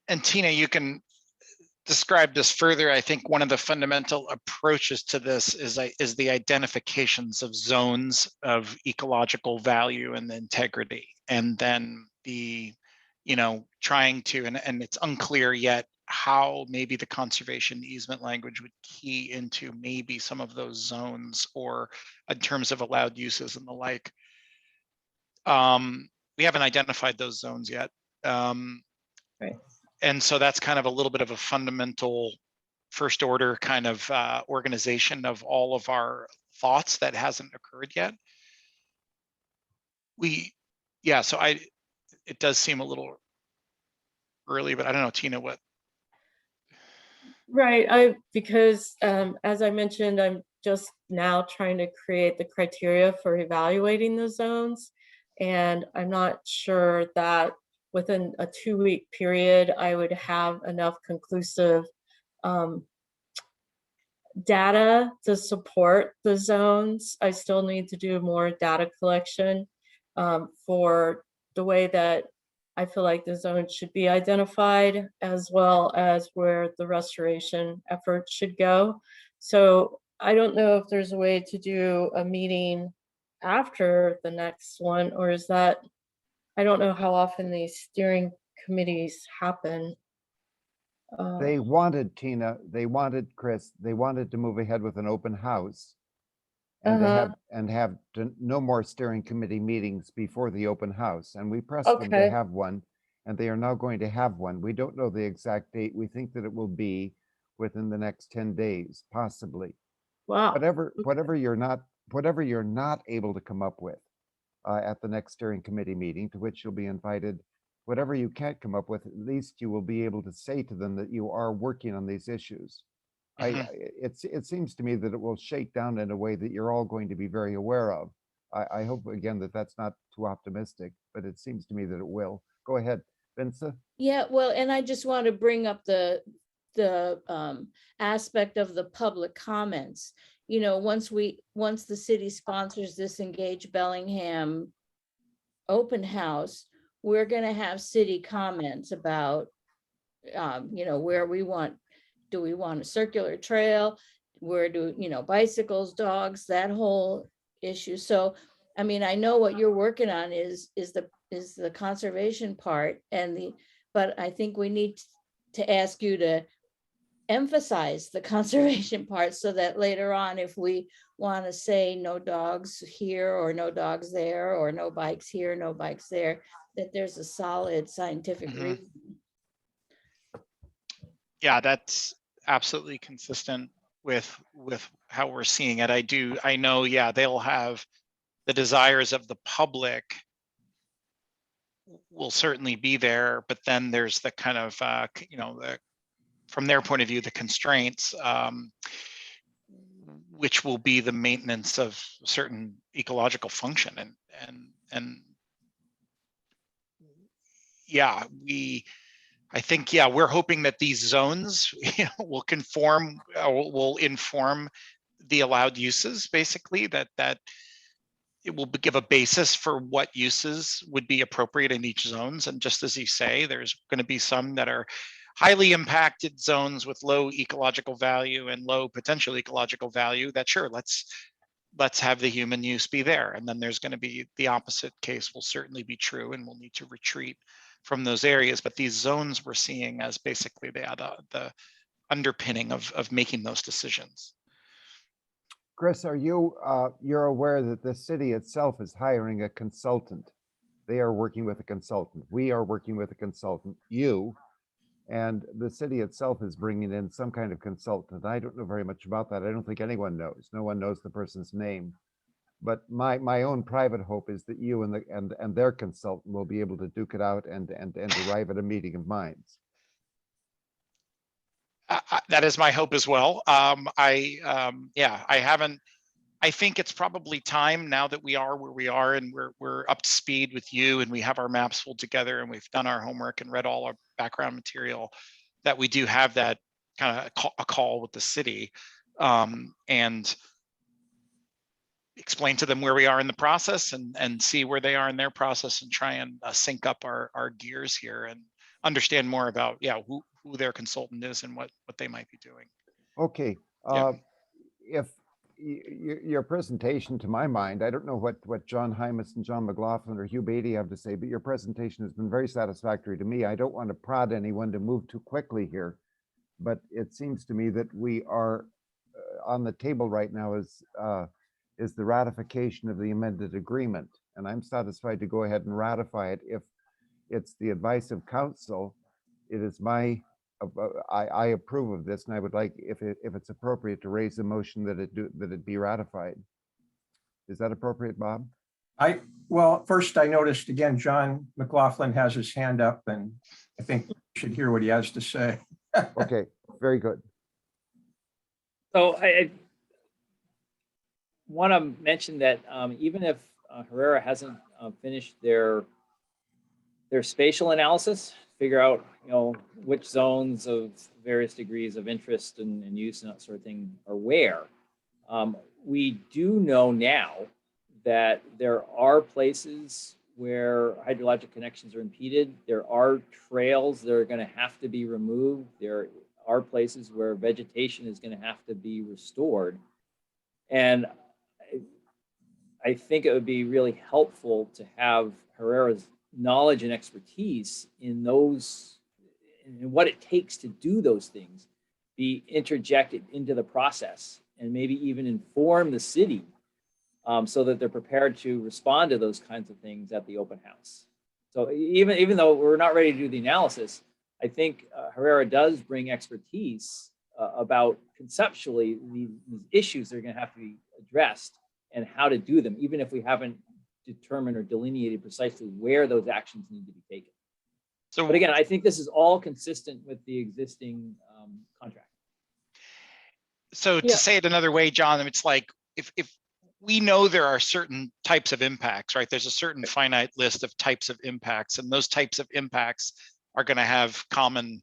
And Tina, you can describe this further. I think one of the fundamental approaches to this is the identifications of zones of ecological value and integrity, and then the trying to, and it's unclear yet how maybe the conservation easement language would key into maybe some of those zones, or in terms of allowed uses and the like. We haven't identified those zones yet. Right. And so that's kind of a little bit of a fundamental first order kind of organization of all of our thoughts that hasn't occurred yet. So it does seem a little early, but I don't know, Tina, what? Right, because as I mentioned, I'm just now trying to create the criteria for evaluating the zones. And I'm not sure that within a 2-week period, I would have enough conclusive data to support the zones. I still need to do more data collection for the way that I feel like the zones should be identified as well as where the restoration efforts should go. So I don't know if there's a way to do a meeting after the next one, or is that, I don't know how often these steering committees happen. They wanted, Tina, they wanted, Chris, they wanted to move ahead with an open house. And Uh-huh. no more steering committee meetings before the open house. And we pressed them to Okay. have one, and they are now going to have one. We don't know the exact date. We think that it will be within the next 10 days, possibly. Wow. Whatever you're not able to come up with at the next steering committee meeting, to which you'll be invited, whatever you can't come up with, at least you will be able to say to them that you are working on these issues. Mhm. It seems to me that it will shake down in a way that you're all going to be very aware of. I hope again that that's not too optimistic, but it seems to me that it will. Go ahead, Vincent. Yeah, well, and I just want to bring up the aspect of the public comments. You know, once the city sponsors this Engage Bellingham open house, we're going to have city comments about, you know, where do we want a circular trail? Where do, you know, bicycles, dogs, that whole issue. So, I mean, I know what you're working on is the conservation part but I think we need to ask you to emphasize the conservation part so that later on, if we want to say no dogs here or no dogs there, or no bikes here, no bikes there, that there's a solid scientific Mhm. reason. Yeah, that's absolutely consistent with how we're seeing it. I know, yeah, they'll have the desires of the public will certainly be there, but then there's the kind of you know, from their point of view, the constraints, which will be the maintenance of certain ecological function, and yeah, I think, yeah, we're hoping that these zones, you know, will conform, will inform the allowed uses, basically, that it will give a basis for what uses would be appropriate in each zones. And just as you say, there's going to be some that are highly impacted zones with low ecological value and low potential ecological value that, sure, let's have the human use be there. And then there's going to be the opposite case will certainly be true, and we'll need to retreat from those areas. But these zones we're seeing as basically the underpinning of making those decisions. Chris, are you're aware that the city itself is hiring a consultant? They are working with a consultant. We are working with a consultant. And the city itself is bringing in some kind of consultant. I don't know very much about that. I don't think anyone knows. No one knows the person's name. But my own private hope is that you and their consultant will be able to duke it out and arrive at a meeting of minds. That is my hope as well. I think it's probably time, now that we are where we are and we're up to speed with you, and we have our maps pulled together, and we've done our homework and read all our background material, that we do have that kind of a call with the city, and explain to them where we are in the process, and see where they are in their process, and try and sync up our gears here and understand more about, yeah, who their consultant is and what they might be doing. Okay. Yeah. If your presentation, to my mind, I don't know what John Hymas and John McLaughlin or Hugh Beatty have to say, but your presentation has been very satisfactory to me. I don't want to prod anyone to move too quickly here, but it seems to me that we are on the table right now is the ratification of the amended agreement, and I'm satisfied to go ahead and ratify it. If it's the advice of council, it is I approve of this, and I would like, if it's appropriate, to raise the motion that it be ratified. Is that appropriate, Bob? Well, first I noticed again, John McLaughlin has his hand up, and I think you should hear what he has to say. Okay, very good. So I want to mention that even if Herrera hasn't finished their spatial analysis, figure out, you know, which zones of various degrees of interest and use and that sort of thing are where. We do know now that there are places where hydrologic connections are impeded. There are trails that are going to have to be removed. There are places where vegetation is going to have to be restored. And I think it would be really helpful to have Herrera's knowledge and expertise in those, in what it takes to do those things, be interjected into the process and maybe even inform the city so that they're prepared to respond to those kinds of things at the open house. So even though we're not ready to do the analysis, I think Herrera does bring expertise about conceptually these issues that are going to have to be addressed and how to do them, even if we haven't determined or delineated precisely where those actions need to be taken. So, but again, I think this is all consistent with the existing contract. So to say it another way, John, it's like if we know there are certain types of impacts, right? There's a certain finite list of types of impacts, and those types of impacts are going to have common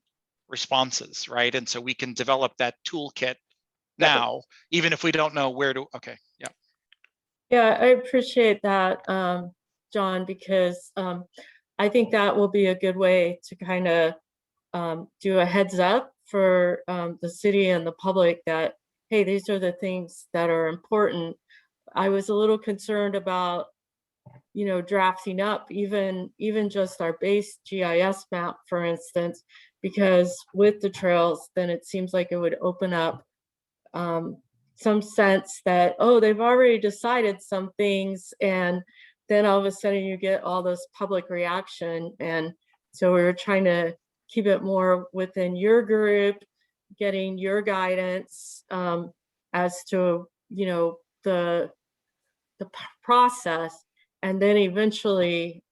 responses, right? And so we can develop that toolkit now, even if we don't know where to. Okay, yeah. Yeah, I appreciate that, John, because I think that will be a good way to kind of do a heads up for the city and the public that, hey, these are the things that are important. I was a little concerned about, you know, drafting up even just our base GIS map, for instance, because with the trails, then it seems like it would open up some sense that, oh, they've already decided some things, and then all of a sudden you get all this public reaction. And so we were trying to keep it more within your group, getting your guidance as to, you know, the process, and then eventually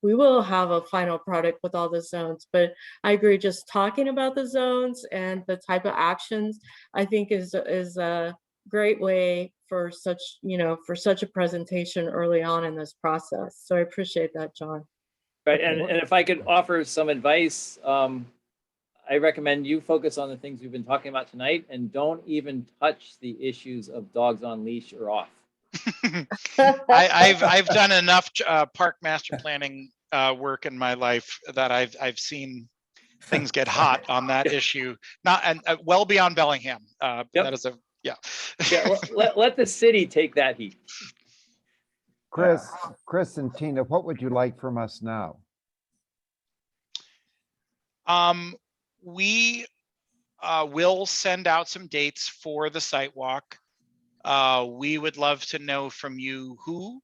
we will have a final product with all the zones. But I agree, just talking about the zones and the type of actions, I think is a great way for such, you know, for such a presentation early on in this process. So I appreciate that, John. Right, and if I could offer some advice, I recommend you focus on the things we've been talking about tonight and don't even touch the issues of dogs on leash or off. I've done enough park master planning work in my life that I've seen things get hot on that issue. Not and well beyond Bellingham. That is a let the city take that heat. Chris and Tina, what would you like from us now? We will send out some dates for the site walk. We would love to know from you who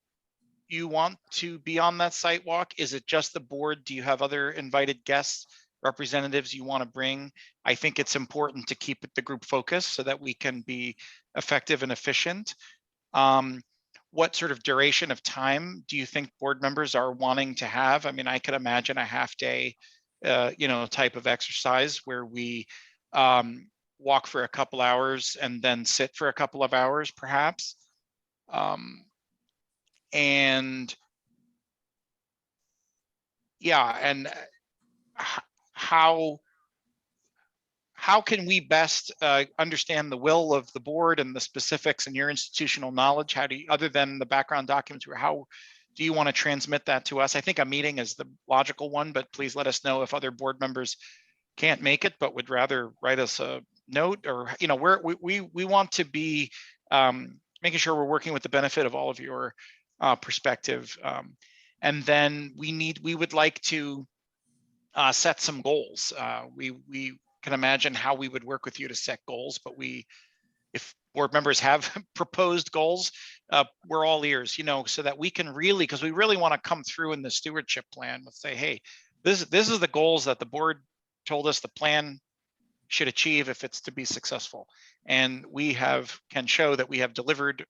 you want to be on that site walk. Is it just the board? Do you have other invited guests, representatives you want to bring? I think it's important to keep the group focused so that we can be effective and efficient. What sort of duration of time do you think board members are wanting to have? I mean, I could imagine a half day, you know, type of exercise where we walk for a couple hours and then sit for a couple of hours, perhaps. And yeah, and how can we best understand the will of the board and the specifics and your institutional knowledge? How do you, other than the background documents, how do you want to transmit that to us? I think a meeting is the logical one, but please let us know if other board members can't make it, but would rather write us a note, or, you know, we want to be making sure we're working with the benefit of all of your perspective. And then we would like to set some goals. We can imagine how we would work with you to set goals, but if board members have proposed goals, we're all ears, you know, so that we can really, because we really want to come through in the stewardship plan with say, hey, this is the goals that the board told us the plan should achieve if it's to be successful. And we can show that we have delivered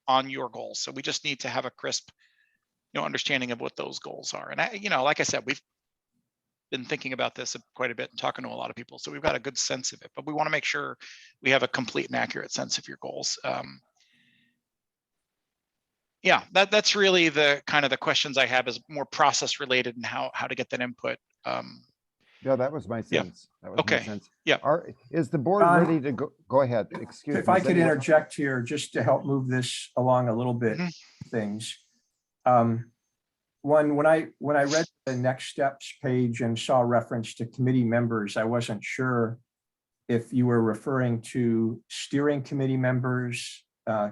on your goals. So we just need to have a crisp, you know, understanding of what those goals are. And you know, like I said, we've been thinking about this quite a bit and talking to a lot of people. So we've got a good sense of it, but we want to make sure we have a complete and accurate sense of your goals. Yeah, that's really the kind of the questions I have, is more process related and how to get that input. Yeah, that was my sense. That was my sense. Yeah. Is the board ready to go? Go ahead. Excuse me. If I could interject here, just to help move this along a little bit, things. when I read the next steps page and saw reference to committee members, I wasn't sure if you were referring to steering committee members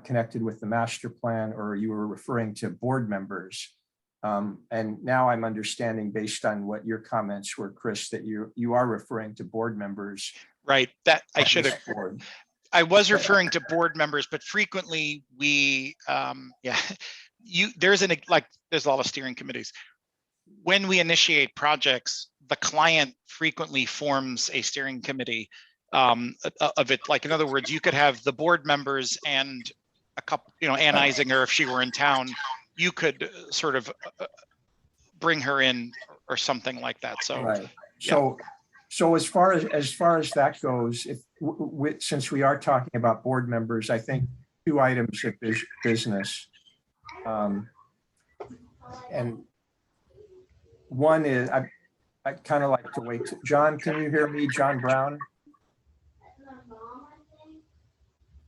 connected with the master plan, or you were referring to board members. And now I'm understanding, based on what your comments were, Chris, that you are referring to board members. Right, that I of should this have, board. I was referring to board members, but frequently we, yeah, there's a lot of steering committees. When we initiate projects, the client frequently forms a steering committee of it. Like, in other words, you could have the board members and a couple, Ann Isinger, if she were in town, you could sort of bring her in or something like that. So, Right. yeah. So as far as that goes, if since we are talking about board members, I think 2 items of business. And one is, I'd kind of like to wait. John, can you hear me? John Brown?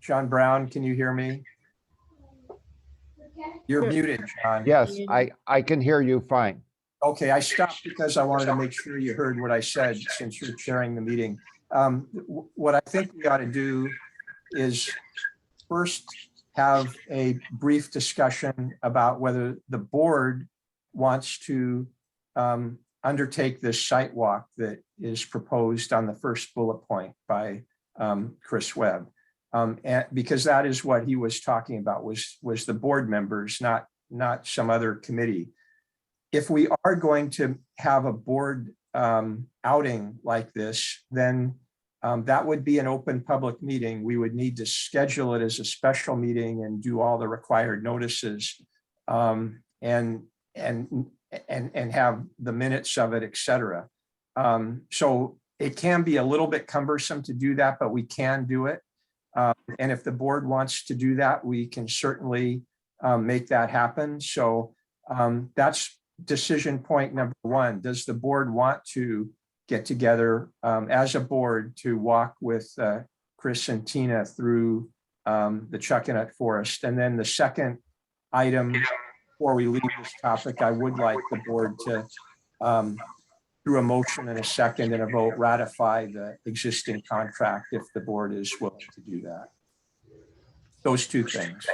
John Brown, can you hear me? You're muted, John. Yes, I can hear you fine. Okay, I stopped because I wanted to make sure you heard what I said, since you're chairing the meeting. What I think we ought to do is first have a brief discussion about whether the board wants to undertake this site walk that is proposed on the first bullet point by Chris Webb. And because that is what he was talking about, was the board members, not some other committee. If we are going to have a board outing like this, then that would be an open public meeting. We would need to schedule it as a special meeting and do all the required notices, and have the minutes of it, et cetera. So it can be a little bit cumbersome to do that, but we can do it. And if the board wants to do that, we can certainly make that happen. So that's decision point number 1. Does the board want to get together as a board to walk with Chris and Tina through the Chuckanut Forest? And then the second item, before we leave this topic, I would like the board to, through a motion and a second and a vote, ratify the existing contract if the board is willing to do that. Those 2 things.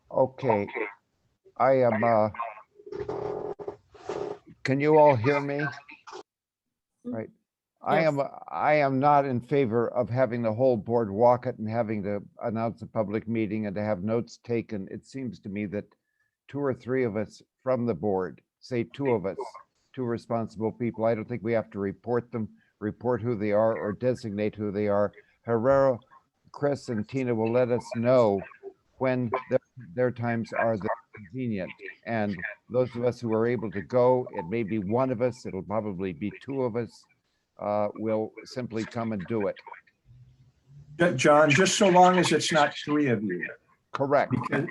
Okay. I am, can you all hear me? Right. I am not in favor of having the whole board walk it and having to announce a public meeting and to have notes taken. It seems to me that 2 or 3 of us from the board, say 2 of us, 2 responsible people, I don't think we have to report them, report who they are, or designate who they are. Herrera, Chris, and Tina will let us know when their times are the convenient. And those of us who are able to go, it may be 1 of us, it'll probably be 2 of us, will simply come and do it. John, just so long as it's not 3 of you. Correct. Because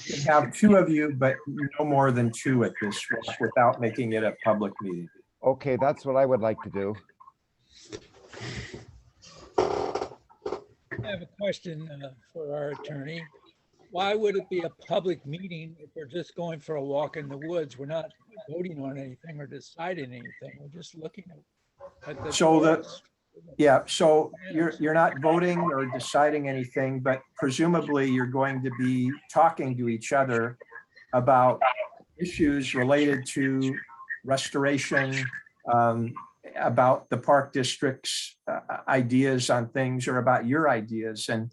you can have 2 of you, but no more than 2 at this walk without making it a public meeting. Okay, that's what I would like to do. I have a question for our attorney. Why would it be a public meeting if we're just going for a walk in the woods? We're not voting on anything or deciding anything. We're just looking at the. So so you're not voting or deciding anything, but presumably you're going to be talking to each other about issues related to restoration, about the park district's ideas on things, or about your ideas. And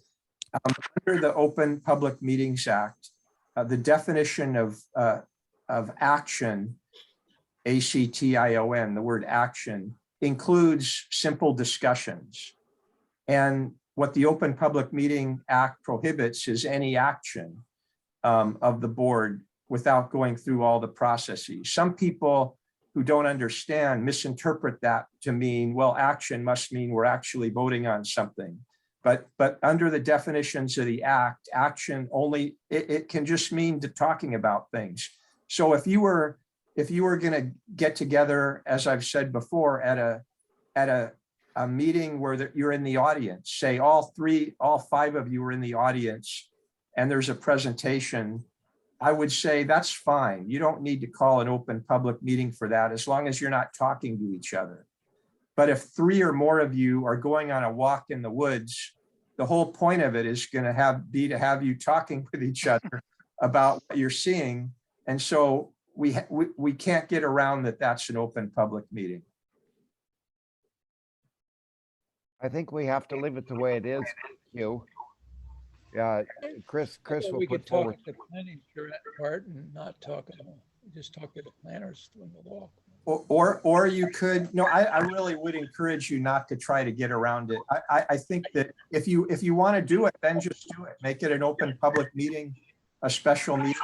under the Open Public Meetings Act, the definition of action, ACTION, the word action, includes simple discussions. And what the Open Public Meeting Act prohibits is any action of the board without going through all the processes. Some people who don't understand misinterpret that to mean, well, action must mean we're actually voting on something. But under the definitions of the act, action only, it can just mean talking about things. So if you were going to get together, as I've said before, at a meeting where you're in the audience, say all 5 of you are in the audience, and there's a presentation I would say that's fine. You don't need to call an open public meeting for that, as long as you're not talking to each other. But if 3 or more of you are going on a walk in the woods, the whole point of it is going to be to have you talking with each other about what you're seeing. And so we can't get around that that's an open public meeting. I think we have to leave it the way it is, Hugh. Yeah, Chris Well, will we put could talk forward. at the planning part and not talk, just talk to the planners doing the walk. Or you could, no, I really would encourage you not to try to get around it. I think that if you want to do it, then just do it. Make it an open public meeting, a special meeting,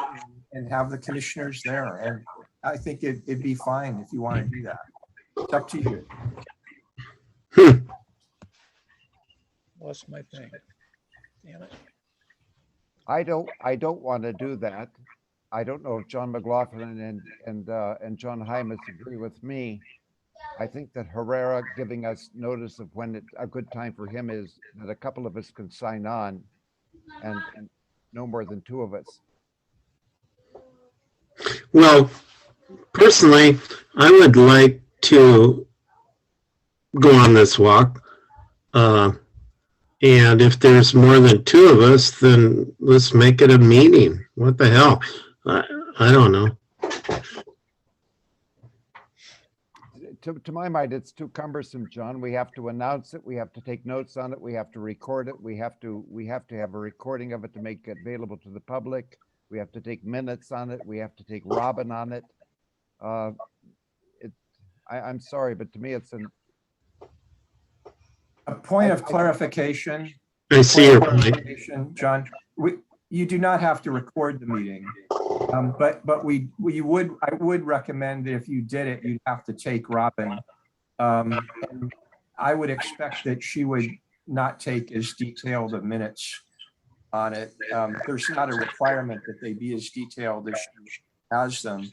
and have the commissioners there. And I think it'd be fine if you want to do that. It's up to you. Lost my thing. Damn it. I don't want to do that. I don't know if John McLaughlin and John Hymas agree with me. I think that Herrera giving us notice of when a good time for him is that a couple of us can sign on and no more than 2 of us. Well, personally, I would like to go on this walk. And if there's more than 2 of us, then let's make it a meeting. What the hell? I don't know. To my mind, it's too cumbersome, John. We have to announce it. We have to take notes on it. We have to record it. We have to have a recording of it to make it available to the public. We have to take minutes on it. We have to take Robin on it. I'm sorry, but to me, it's A point of clarification. I see your point. John, you do not have to record the meeting. But I would recommend that if you did it, you'd have to take Robin. And I would expect that she would not take as detailed of minutes on it. There's not a requirement that they be as detailed as she has them.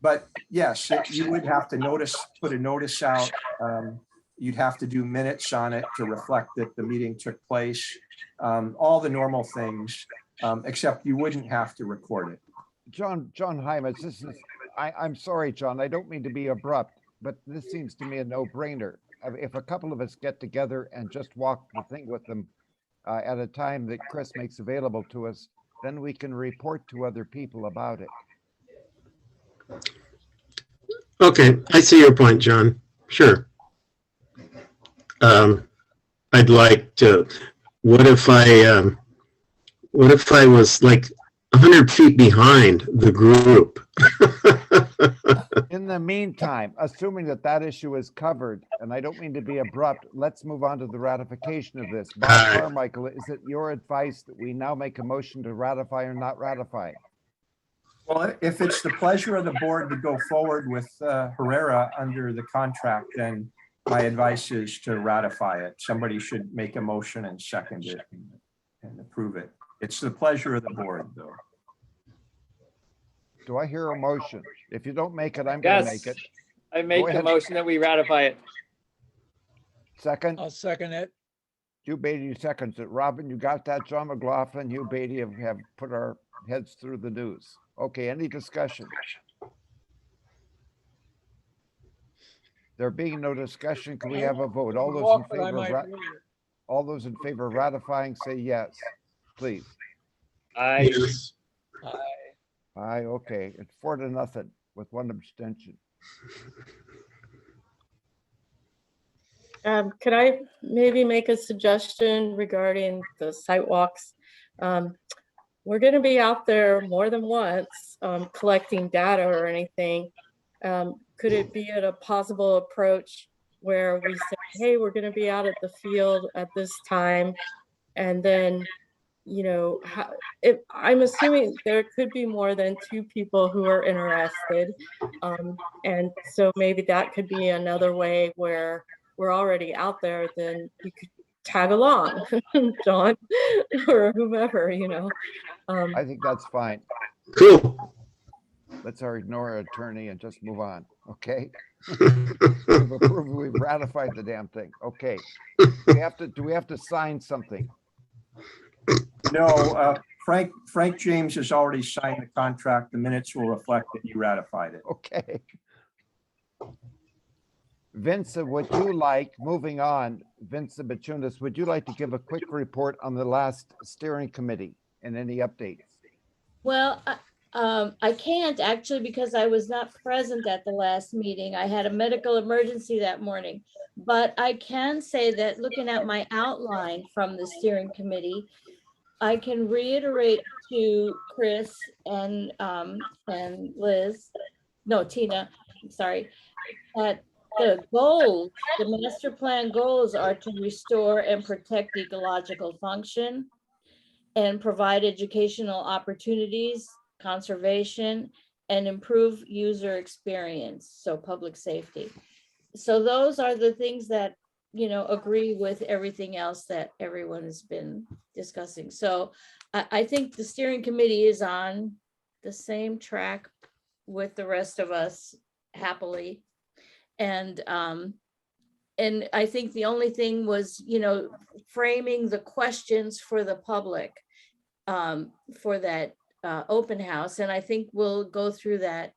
But yes, you would have to put a notice out. You'd have to do minutes on it to reflect that the meeting took place. All the normal things, except you wouldn't have to record it. John Hymas, I'm sorry, John, I don't mean to be abrupt, but this seems to me a no-brainer. If a couple of us get together and just walk the thing with them at a time that Chris makes available to us, then we can report to other people about it. Okay, I see your point, John. Sure. I'd like to, what if I was like 100 feet behind the group? In the meantime, assuming that issue is covered, and I don't mean to be abrupt, let's move on to the ratification of this. Bob Carmichael, is it your advice that we now make a motion to ratify or not ratify? Well, if it's the pleasure of the board to go forward with Herrera under the contract, then my advice is to ratify it. Somebody should make a motion and second it and approve it. It's the pleasure of the board, though. Do I hear a motion? If you don't make it, I'm going to Yes, make it. I make Go the ahead. motion that we ratify it. Second, I'll second it. Hugh Beatty seconds it. Robin, you got that? John McLaughlin, Hugh Beatty have put our heads through the news. Okay, any discussion? There being no discussion, can we have a vote? All those in Walk, but I favor, might of read it. all those in favor of ratifying, say yes, please. I, Yes. Aye, okay, it's 4-0 with 1 abstention. Could I maybe make a suggestion regarding the sidewalks? We're going to be out there more than once collecting data or anything. Could it be at a possible approach where we say, hey, we're going to be out at the field at this time, and then, you know, if I'm assuming there could be more than 2 people who are interested, and so maybe that could be another way where we're already out there, then we could tag along, John or whomever, you know. I think that's fine. Cool. Let's ignore our attorney and just move on, okay? We've approved, we've ratified the damn thing, okay. Do we have to sign something? No, Frank James has already signed the contract. The minutes will reflect that you ratified it. Okay. Vincent, would you like, moving on, Vincent Bachunas, would you like to give a quick report on the last steering committee and any updates? Well, I can't actually because I was not present at the last meeting. I had a medical emergency that morning. But I can say that looking at my outline from the steering committee, I can reiterate to Chris and Liz, no, Tina, I'm sorry, that the goals, the master plan goals are to restore and protect ecological function and provide educational opportunities, conservation, and improve user experience, so public safety. So those are the things that, you know, agree with everything else that everyone has been discussing. So I think the steering committee is on the same track with the rest of us happily. And I think the only thing was, you know, framing the questions for the public for that open house. And I think we'll go through that.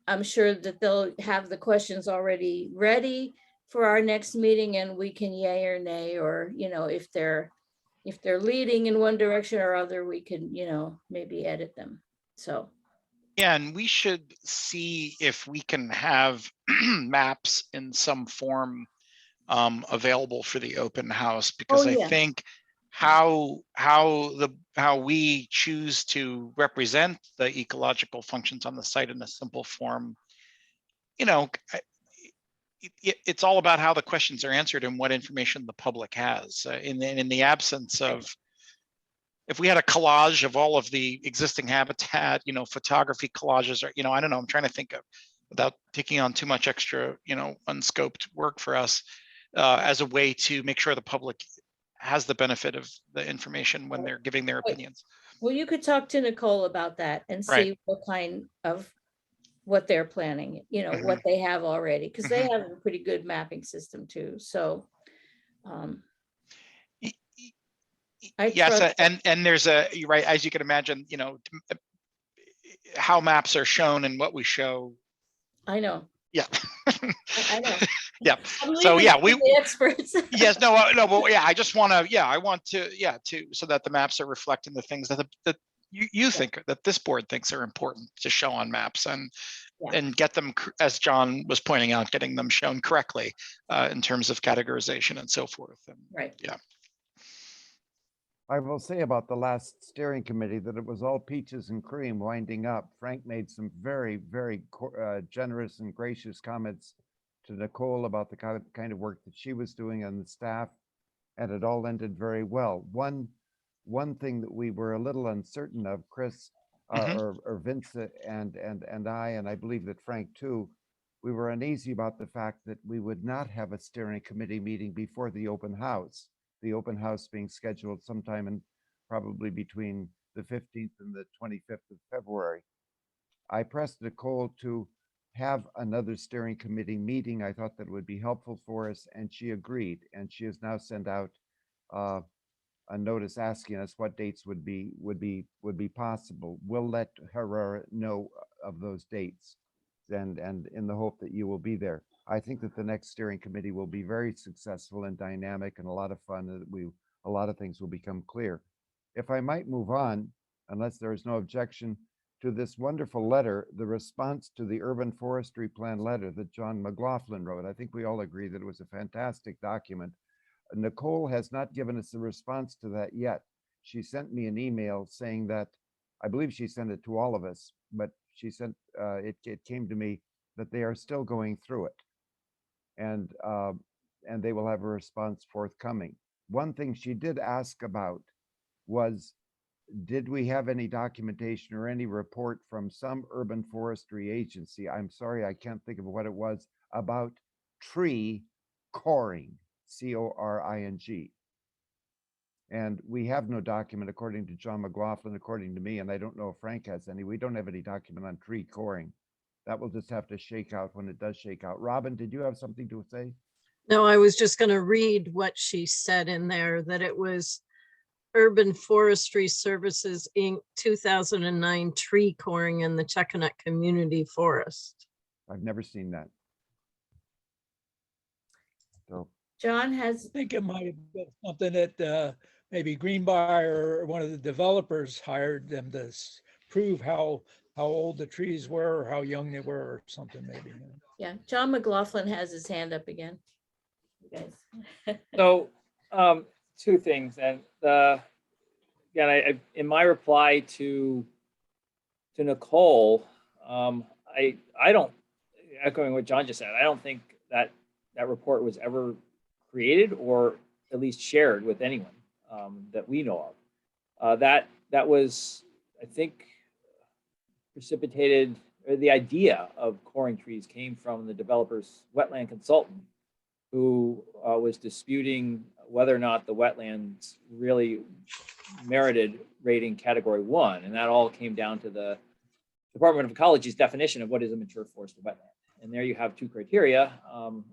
I'm sure that they'll have the questions already ready for our next meeting and we can yay or nay, or, you know, if they're leading in one direction or other, we can, you know, maybe edit them. So. Yeah, and we should see if we can have maps in some form available for the open house, because Oh, I yeah. think how we choose to represent the ecological functions on the site in a simple form, you know, it's all about how the questions are answered and what information the public has. In the absence of, if we had a collage of all of the existing habitat, you know, photography collages, or, you know, I don't know, I'm trying to think of, without taking on too much extra, you know, unscoped work for us, as a way to make sure the public has the benefit of the information when they're giving their opinions. Well, you could talk to Nicole about that and see Right. what kind of, what they're planning, you know, what they have already, because they have a pretty good mapping system too. So I Yes, trust them. and there's you're right, as you can imagine, you know, how maps are shown and what we show. I know. Yeah. I know. Yeah. I'm So leaving yeah, it to the experts. yes, no, but yeah, I just want to, yeah, I want to, yeah, so that the maps are reflecting the things that you think, that this board thinks are important to show on maps, and get them, as John was pointing out, getting them shown correctly in terms of categorization and so forth. And right. Yeah. I will say about the last steering committee that it was all peaches and cream winding up. Frank made some very, very generous and gracious comments to Nicole about the kind of work that she was doing on the staff, and it all ended very well. One thing that we were a little uncertain of, Chris, or Vincent and I believe that Frank too, we were uneasy about the fact that we would not have a steering committee meeting before the open house. The open house being scheduled sometime in probably between the 15th and the 25th of February. I pressed Nicole to have another steering committee meeting. I thought that would be helpful for us, and she agreed. And she has now sent out a notice asking us what dates would be possible. We'll let Herrera know of those dates, and in the hope that you will be there. I think that the next steering committee will be very successful and dynamic and a lot of fun, and a lot of things will become clear. If I might move on, unless there is no objection, to this wonderful letter, the response to the urban forestry plan letter that John McLaughlin wrote. I think we all agree that it was a fantastic document. Nicole has not given us a response to that yet. She sent me an email saying that, I believe she sent it to all of us, but she sent, it came to me that they are still going through it. And they will have a response forthcoming. One thing she did ask about was, did we have any documentation or any report from some urban forestry agency? I'm sorry, I can't think of what it was, about tree coring, C-O-R-I-N-G. And we have no document, according to John McLaughlin, according to me, and I don't know if Frank has any. We don't have any document on tree coring. That will just have to shake out when it does shake out. Robin, did you have something to say? No, I was just going to read what she said in there, that it was Urban Forestry Services, Inc. 2009 tree coring in the Chuckanut Community Forest. I've never seen that. So, John I has, think it might have been something that maybe Greenbrier or one of the developers hired them to prove how old the trees were or how young they were or something maybe. yeah, John McLaughlin has his hand up again. You guys. So, two things, and again, I in my reply to Nicole, I don't, echoing what John just said, I don't think that report was ever created or at least shared with anyone that we know of. That was, I think, precipitated, or the idea of coring trees came from the developer's wetland consultant, who was disputing whether or not the wetlands really merited rating category 1. And that all came down to the Department of Ecology's definition of what is a mature forested wetland. And there you have two criteria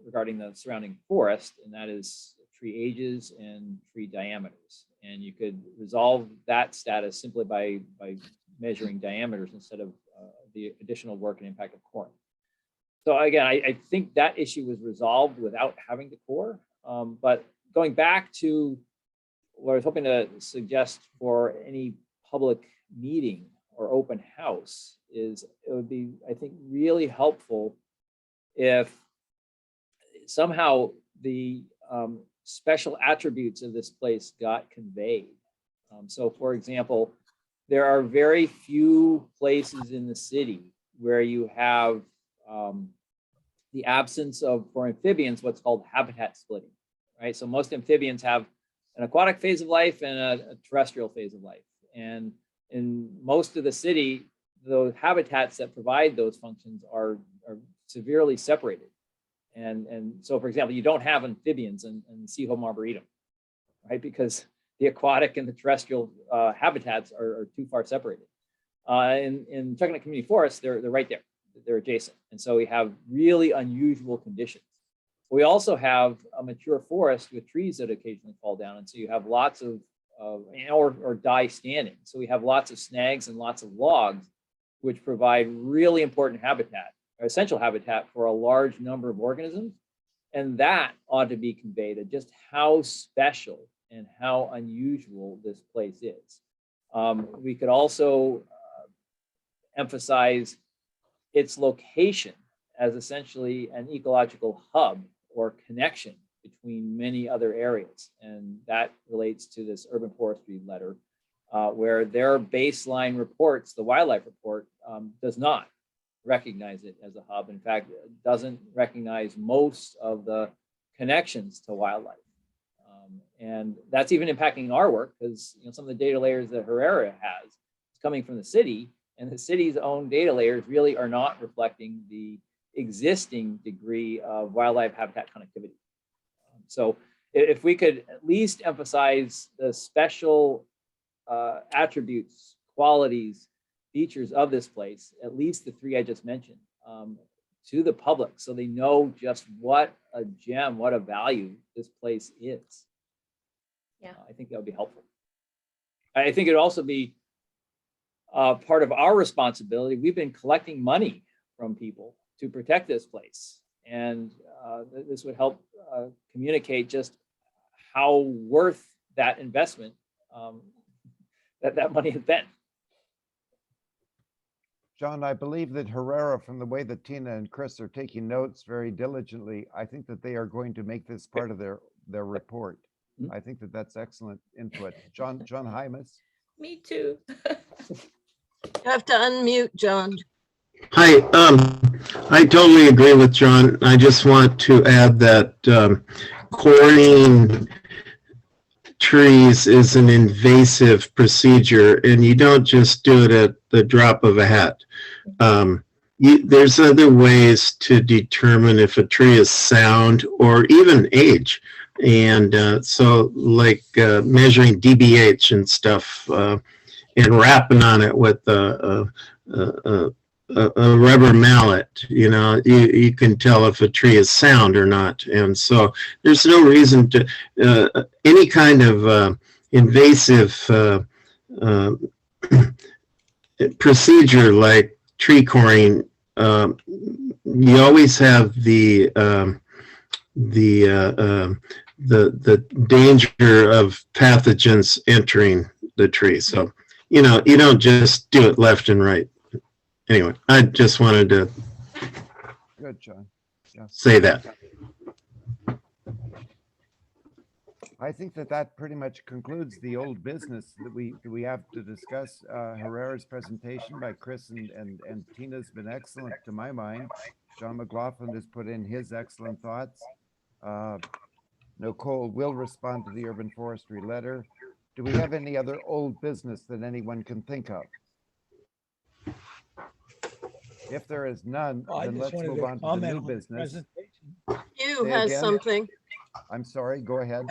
regarding the surrounding forest, and that is tree ages and tree diameters. And you could resolve that status simply by measuring diameters instead of the additional work and impact of coring. So again, I think that issue was resolved without having to core. But going back to what I was hoping to suggest for any public meeting or open house is it would be, I think, really helpful if somehow the special attributes of this place got conveyed. So for example, there are very few places in the city where you have the absence of, for amphibians, what's called habitat splitting, right? So most amphibians have an aquatic phase of life and a terrestrial phase of life. And in most of the city, those habitats that provide those functions are severely separated. And so, for example, you don't have amphibians in Seaholm Arboretum, right? Because the aquatic and the terrestrial habitats are too far separated. In Chuckanut Community Forest, they're right there. They're adjacent. And so we have really unusual conditions. We also have a mature forest with trees that occasionally fall down. And so you have lots of, or die standing. So we have lots of snags and lots of logs, which provide really important habitat, or essential habitat for a large number of organisms. And that ought to be conveyed at just how special and how unusual this place is. We could also emphasize its location as essentially an ecological hub or connection between many other areas. And that relates to this urban forestry letter, where their baseline reports, the wildlife report, does not recognize it as a hub. In fact, it doesn't recognize most of the connections to wildlife. And that's even impacting our work, because some of the data layers that Herrera has is coming from the city, and the city's own data layers really are not reflecting the existing degree of wildlife habitat connectivity. So if we could at least emphasize the special attributes, qualities, features of this place, at least the three I just mentioned, to the public, so they know just what a gem, what a value this place is. Yeah. I think that would be helpful. I think it'd also be part of our responsibility. We've been collecting money from people to protect this place. And this would help communicate just how worth that investment that money has been. John, I believe that Herrera, from the way that Tina and Chris are taking notes very diligently, I think that they are going to make this part of their report. Mhm. I think that that's excellent input. John Hymas. Me too. You have to unmute, John. Hi, I totally agree with John. I just want to add that coring trees is an invasive procedure, and you don't just do it at the drop of a hat. There's other ways to determine if a tree is sound or even age. And so like measuring DBH and stuff and rapping on it with a rubber mallet, you can tell if a tree is sound or not. And so there's no reason to any kind of invasive procedure like tree coring, you always have the danger of pathogens entering the tree. So, you know, you don't just do it left and right. Anyway, I just wanted to Good, John. say that. I think that that pretty much concludes the old business that we have to discuss. Herrera's presentation by Chris and Tina's been excellent to my mind. John McLaughlin has put in his excellent thoughts. Nicole will respond to the urban forestry letter. Do we have any other old business that anyone can think of? If there is none, Well, I then just let's wanted move to on to the comment new on the business. presentation. Hugh Say has again? something. I'm sorry, go ahead.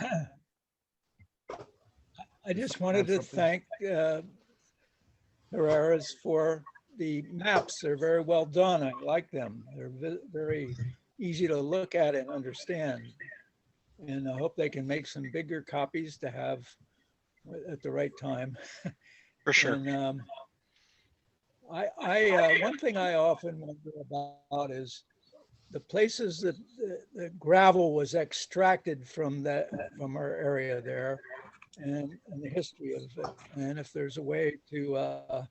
I just wanted to thank Herrera's for the maps. They're very well done. I like them. They're very easy to look at and understand. And I hope they can make some bigger copies to have at the right time. For sure. And one thing I often wonder about is the places that the gravel was extracted from our area there, and the history of it, and if there's a way to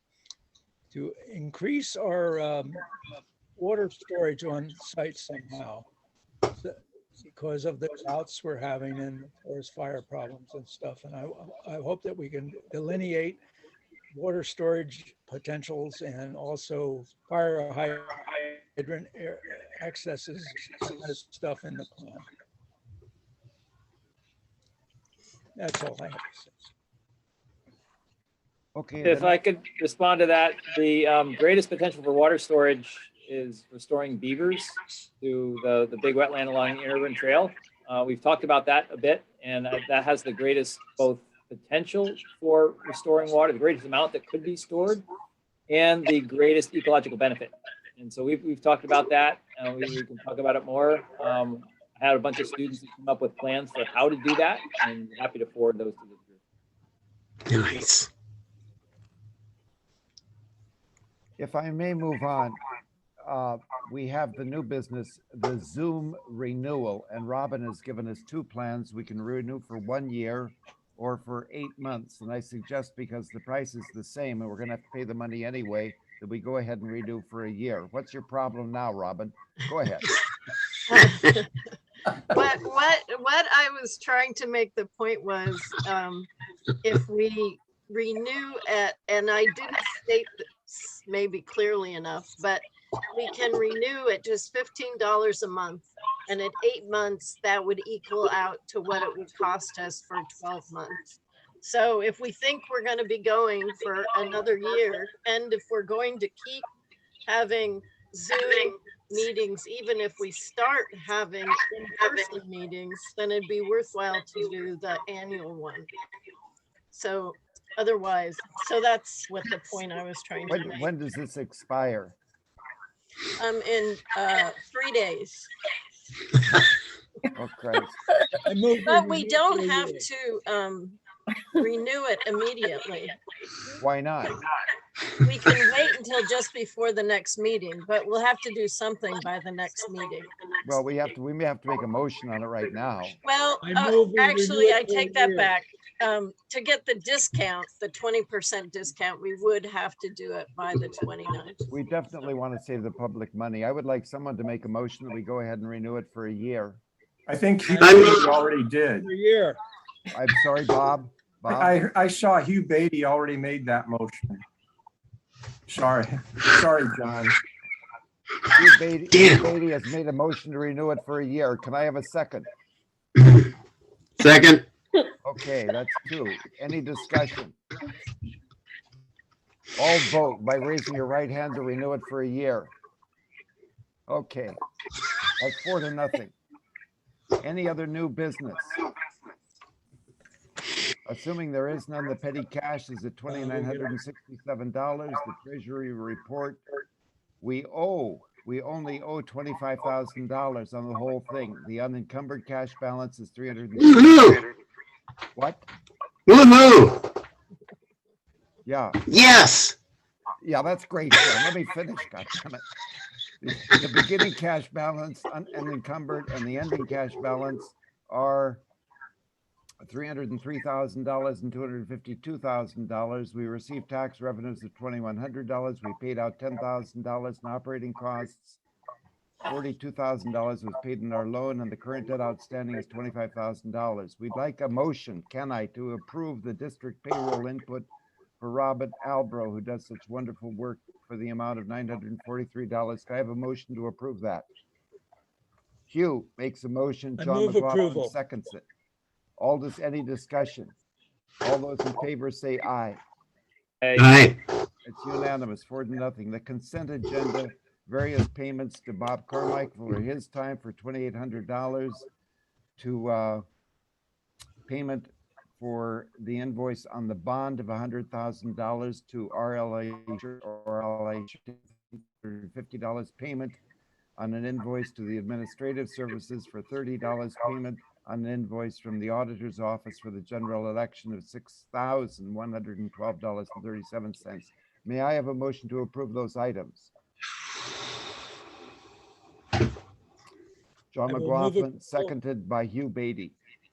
increase our water storage on site somehow, because of the droughts we're having and forest fire problems and stuff. And I hope that we can delineate water storage potentials and also fire hydrant accesses, kind of stuff in the plan. That's all I have to say. Okay. If I could respond to that, the greatest potential for water storage is restoring beavers to the big wetland along the interurban trail. We've talked about that a bit, and that has the greatest both potential for restoring water, the greatest amount that could be stored, and the greatest ecological benefit. And so we've talked about that, and we can talk about it more. I had a bunch of students who come up with plans for how to do that, and I'm happy to forward those to the group. Nice. If I may move on, we have the new business, the Zoom renewal, and Robin has given us two plans. We can renew for 1 year or for 8 months. And I suggest, because the price is the same and we're gonna have to pay the money anyway, that we go ahead and renew for a year. What's your problem now, Robin? Go ahead. What I was trying to make the point was, if we renew at, and I didn't state this maybe clearly enough, but we can renew at just $15 a month. And at 8 months, that would equal out to what it would cost us for 12 months. So if we think we're going to be going for another year, and if we're going to keep having Zoom meetings, even if we start having in-person meetings, then it'd be worthwhile to do the annual one. So otherwise, so that's what the point I was trying to make. When does this expire? In 3 days. Oh, Christ. But we don't have to renew it immediately. Why not? We can wait until just before the next meeting, but we'll have to do something by the next meeting. Well, we may have to make a motion on it right now. Well, I move we actually, renew I it for a take that year. back. To get the discount, the 20% discount, we would have to do it by the 29th. We definitely want to save the public money. I would like someone to make a motion that we go ahead and renew it for a year. I think Hugh I Beatty already did. For a year. I'm sorry, Bob. Bob, I saw Hugh Beatty already made that motion. Sorry, John. Hugh Beatty has made a motion to renew it for a year. Can I have a second? Second. Okay, that's 2. Any discussion? All vote by raising your right hand to renew it for a year. Okay, that's 4-0. Any other new business? Assuming there is none, the petty cash is at $2,967. The treasury report, we only owe $25,000 on the whole thing. The unencumbered cash balance is $300. What? Woohoo! Yeah, Yes! yeah, that's great. John. Let me finish, goddammit. The beginning cash balance unencumbered and the ending cash balance are $303,000 and $252,000. We received tax revenues of $2,100. We paid out $10,000 in operating costs. $42,000 was paid in our loan, and the current debt outstanding is $25,000. We'd like a motion, can I, to approve the district payroll input for Robert Albro, who does such wonderful work, for the amount of $943. Can I have a motion to approve that? Hugh makes a motion. I John move McLaughlin approval. seconds it. Any discussion? All those in favor say aye. Aye. It's unanimous, 4-0. The consent agenda, various payments to Bob Carmichael for his time for $2,800, to payment for the invoice on the bond of $100,000 to RLA $50 payment on an invoice to the administrative services for $30 payment on an invoice from the auditor's office for the general election of $6,112.37. May I have a motion to approve those items? John I will move McLaughlin, approval. seconded by Hugh Beatty.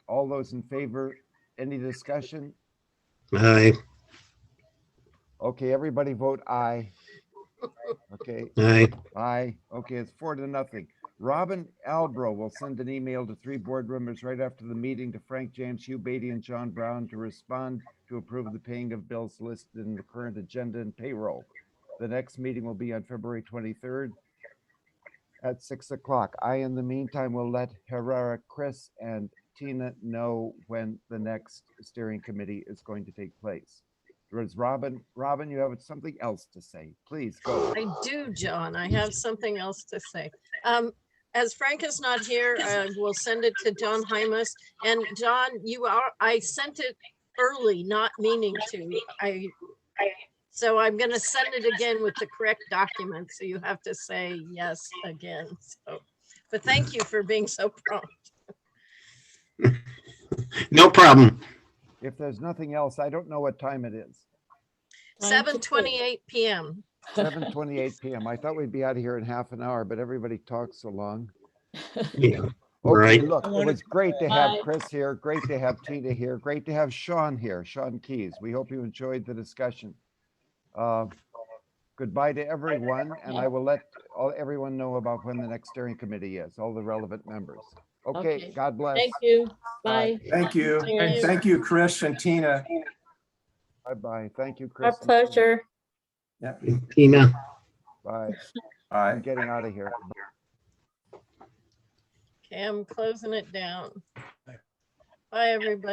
All those in favor, any discussion? Aye. Okay, everybody vote aye. Okay, Aye. aye. Okay, it's 4-0. Robin Albro will send an email to 3 board members right after the meeting to Frank James, Hugh Beatty, and John Brown to respond to approve the paying of bills listed in the current agenda and payroll. The next meeting will be on February 23rd at 6 o'clock. I, in the meantime, will let Herrera, Chris, and Tina know when the next steering committee is going to take place. There's Robin, you have something else to say. Please go. I do, John. I have something else to say. As Frank is not here, I will send it to John Hymas. And John, I sent it early, not meaning to. So I'm going to send it again with the correct document. So you have to say yes again. So, but thank you for being so prompt. No problem. If there's nothing else, I don't know what time it is. 7:28 p.m. 7:28 p.m. I thought we'd be out of here in half an hour, but everybody talks so long. Yeah. Okay, Right. look, it wanted was great to have Bye. Chris here, great to have Tina here, great to have Sean here, Sean Keys. We hope you enjoyed the discussion. Goodbye to everyone, and I will let everyone know about when the next steering committee is, all the relevant members. Okay, Okay. God bless. Thank you. Bye. Bye. Thank you. Thank you. Thank you, Chris and Tina. Bye-bye. Thank you, Our Chris. pleasure. Yeah. Tina. Bye. Bye. I'm getting out of here. Okay, I'm closing it down. Bye, everybody.